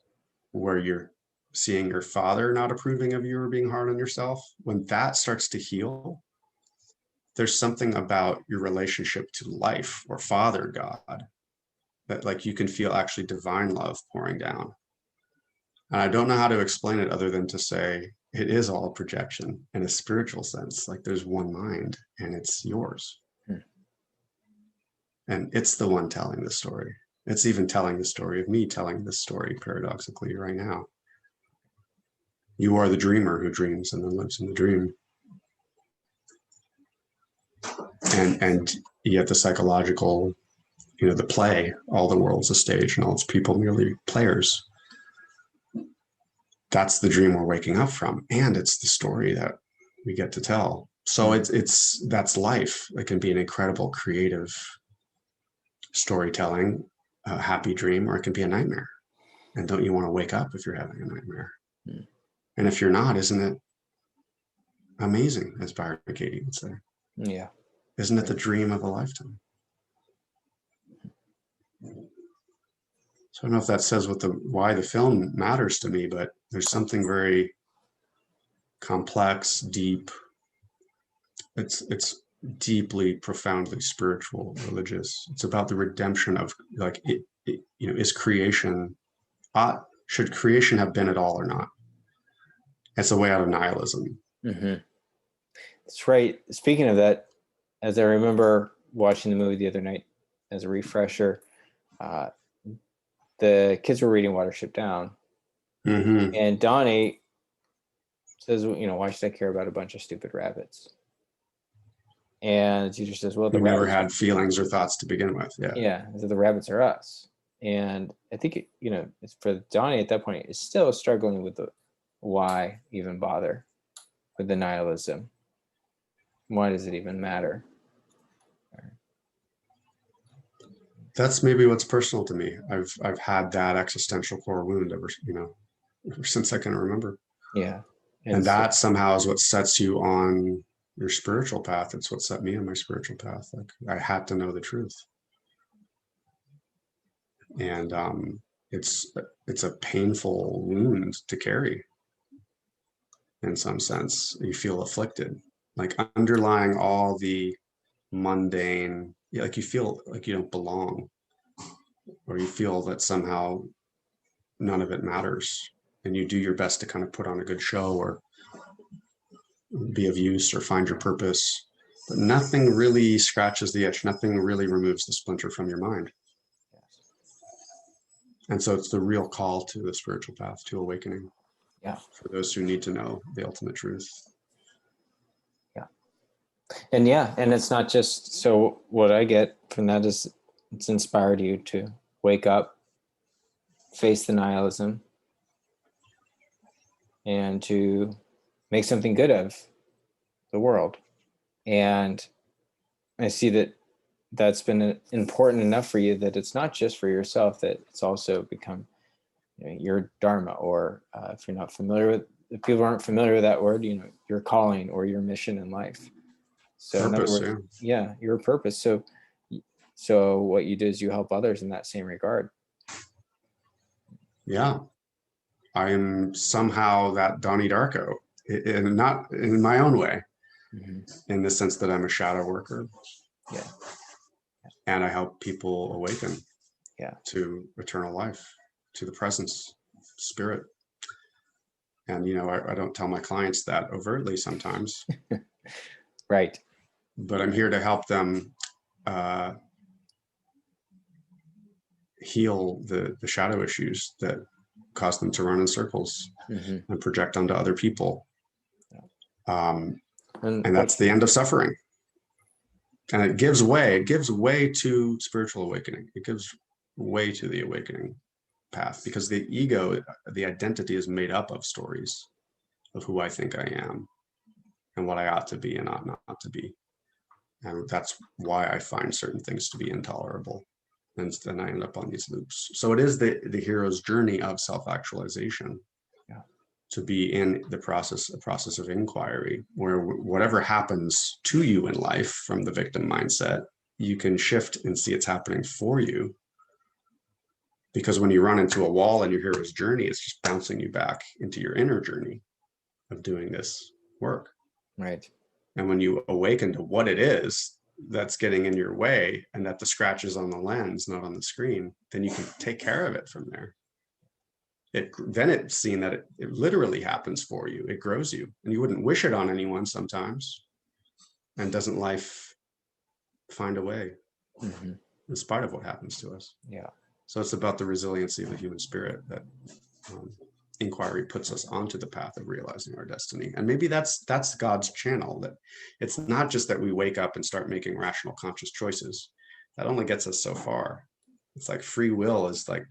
where you're seeing your father not approving of you or being hard on yourself, when that starts to heal, there's something about your relationship to life or Father God that like you can feel actually divine love pouring down. And I don't know how to explain it other than to say it is all projection in a spiritual sense. Like there's one mind and it's yours. And it's the one telling the story. It's even telling the story of me telling this story paradoxically right now. You are the dreamer who dreams and then lives in the dream. And yet the psychological, you know, the play, all the world's a stage and all its people merely players. That's the dream we're waking up from. And it's the story that we get to tell. So that's life. It can be an incredible creative storytelling, a happy dream, or it can be a nightmare. And don't you want to wake up if you're having a nightmare? And if you're not, isn't it amazing, as Byron Katie would say? Yeah. Isn't it the dream of a lifetime? So I don't know if that says why the film matters to me, but there's something very complex, deep. It's deeply, profoundly spiritual, religious. It's about the redemption of like you know, is creation should creation have been at all or not? It's a way out of nihilism. Mm-hmm. That's right. Speaking of that, as I remember watching the movie the other night as a refresher, the kids were reading Watership Down, and Donnie says, why should I care about a bunch of stupid rabbits? And the teacher says, well, the We never rabbits had feelings or thoughts to begin with. Yeah, so the rabbits are us. And I think, it's for Donnie at that point, is still struggling with the why even bother with the nihilism. Why does it even matter? That's maybe what's personal to me. I've had that existential core wound ever since I can remember. Yeah. And that somehow is what sets you on your spiritual path. It's what set me on my spiritual path. Like, I had to know the truth. And it's a painful wound to carry. In some sense, you feel afflicted, like underlying all the mundane, like you feel like you don't belong, or you feel that somehow none of it matters, and you do your best to kind of put on a good show or be of use or find your purpose, but nothing really scratches the itch. Nothing really removes the splinter from your mind. And so it's the real call to the spiritual path, to awakening. Yeah. For those who need to know the ultimate truth. Yeah. And it's not just, so what I get from that is it's inspired you to wake up, face the nihilism, and to make something good of the world. And I see that that's been important enough for you that it's not just for yourself, that it's also become your Dharma, or if you're not familiar with, if people aren't familiar with that word, your calling or your mission in life. So purpose, in other words, your purpose. So what you do is you help others in that same regard. Yeah. I am somehow that Donnie Darko, and not in my own way, in the sense that I'm a shadow worker. Yeah. And I help people awaken to eternal life, to the presence, spirit. And, I don't tell my clients that overtly sometimes. Right. But I'm here to help them heal the shadow issues that cause them to run in circles and project onto other people. And that's the end of suffering. And it gives way to spiritual awakening. It gives way to the awakening path, because the ego, the identity, is made up of stories of who I think I am and what I ought to be and ought not to be. And that's why I find certain things to be intolerable. And then I end up on these loops. So it is the hero's journey of self-actualization, to be in a process of inquiry, where whatever happens to you in life from the victim mindset, you can shift and see it's happening for you. Because when you run into a wall in your hero's journey, it's just bouncing you back into your inner journey of doing this work. Right. And when you awaken to what it is that's getting in your way, and that the scratch is on the lens, not on the screen, then you can take care of it from there. Then it's seen that it literally happens for you. It grows you, and you wouldn't wish it on anyone sometimes. And doesn't life find a way in spite of what happens to us? Yeah. So it's about the resiliency of the human spirit that inquiry puts us onto the path of realizing our destiny. And maybe that's God's channel, that it's not just that we wake up and start making rational, conscious choices. That only gets us so far. It's like free will is like,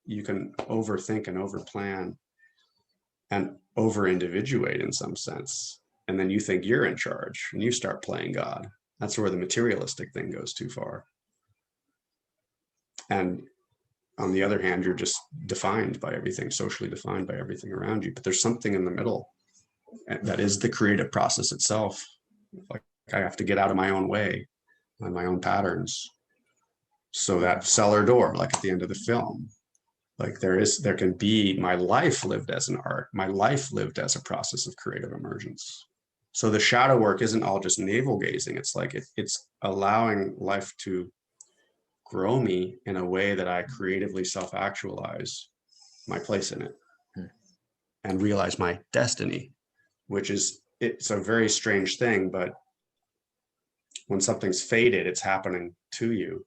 you can overthink and overplan and over-individuate in some sense. And then you think you're in charge and you start playing God. That's where the materialistic thing goes too far. And on the other hand, you're just defined by everything, socially defined by everything around you. But there's something in the middle that is the creative process itself. Like, I have to get out of my own way and my own patterns. So that cellar door, like at the end of the film, like there can be my life lived as an art, my life lived as a process of creative emergence. So the shadow work isn't all just navel gazing. It's like it's allowing life to grow me in a way that I creatively self-actualize my place in it Hmm. and realize my destiny, which is, it's a very strange thing, but when something's fated, it's happening to you.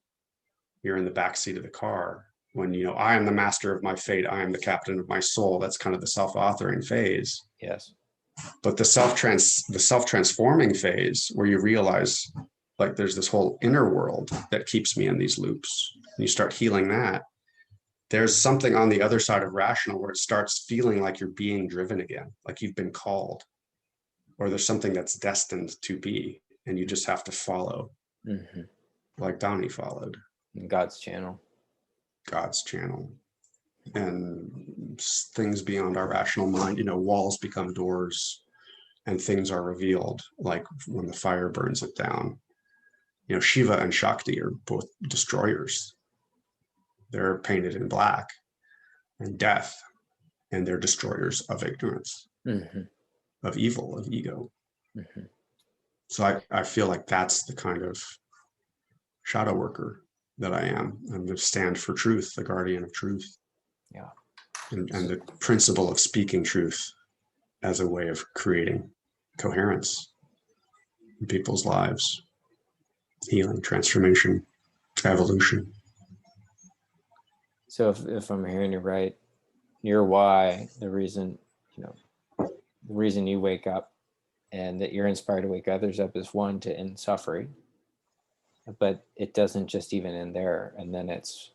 You're in the backseat of the car. When, you know, I am the master of my fate, I am the captain of my soul. That's kind of the self-authoring phase. Yes. But the self-transforming phase, where you realize, like, there's this whole inner world that keeps me in these loops, and you start healing that. There's something on the other side of rational where it starts feeling like you're being driven again, like you've been called, or there's something that's destined to be, and you just have to follow, like Donnie followed. God's channel. God's channel. And things beyond our rational mind, you know, walls become doors and things are revealed, like when the fire burns it down. You know, Shiva and Shakti are both destroyers. They're painted in black, and death, and they're destroyers of ignorance, of evil, of ego. So I feel like that's the kind of shadow worker that I am. I'm the stand for truth, the guardian of truth. Yeah. And the principle of speaking truth as a way of creating coherence in people's lives, healing, transformation, evolution. So if I'm hearing you right, your why, the reason, you know, the reason you wake up and that you're inspired to wake others up is, one, to end suffering, but it doesn't just even end there. And then it's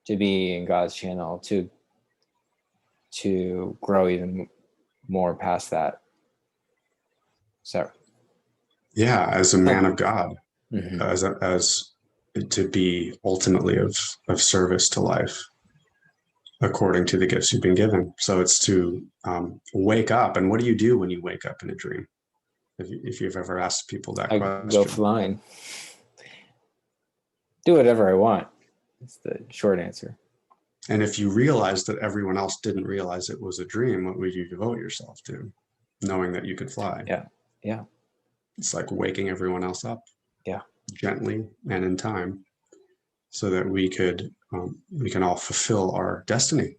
to be in God's channel, to grow even more past that. So yeah, as a man of God, as to be ultimately of service to life according to the gifts you've been given. So it's to wake up. And what do you do when you wake up in a dream? If you've ever asked people that question. Go flying. Do whatever I want. That's the short answer. And if you realize that everyone else didn't realize it was a dream, what would you devote yourself to? Knowing that you could fly. Yeah. Yeah. It's like waking everyone else up. Yeah. Gently and in time, so that we can all fulfill our destiny,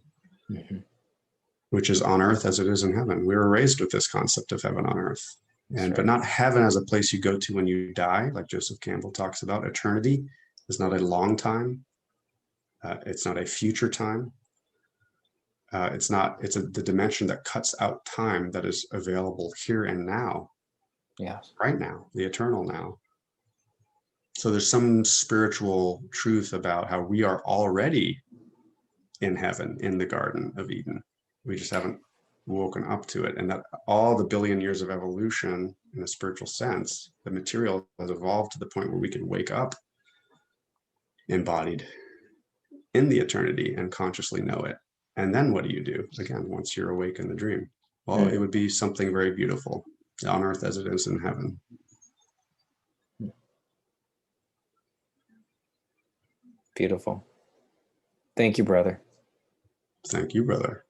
which is on earth as it is in heaven. We were raised with this concept of heaven on earth. But not heaven as a place you go to when you die, like Joseph Campbell talks about. Eternity is not a long time. It's not a future time. It's the dimension that cuts out time, that is available here and now. Yes. Right now, the eternal now. So there's some spiritual truth about how we are already in heaven, in the Garden of Eden. We just haven't woken up to it. And that all the billion years of evolution, in a spiritual sense, the material has evolved to the point where we can wake up embodied in the eternity and consciously know it. And then what do you do? Again, once you're awake in the dream? Well, it would be something very beautiful on earth as it is in heaven. Beautiful. Thank you, brother. Thank you, brother.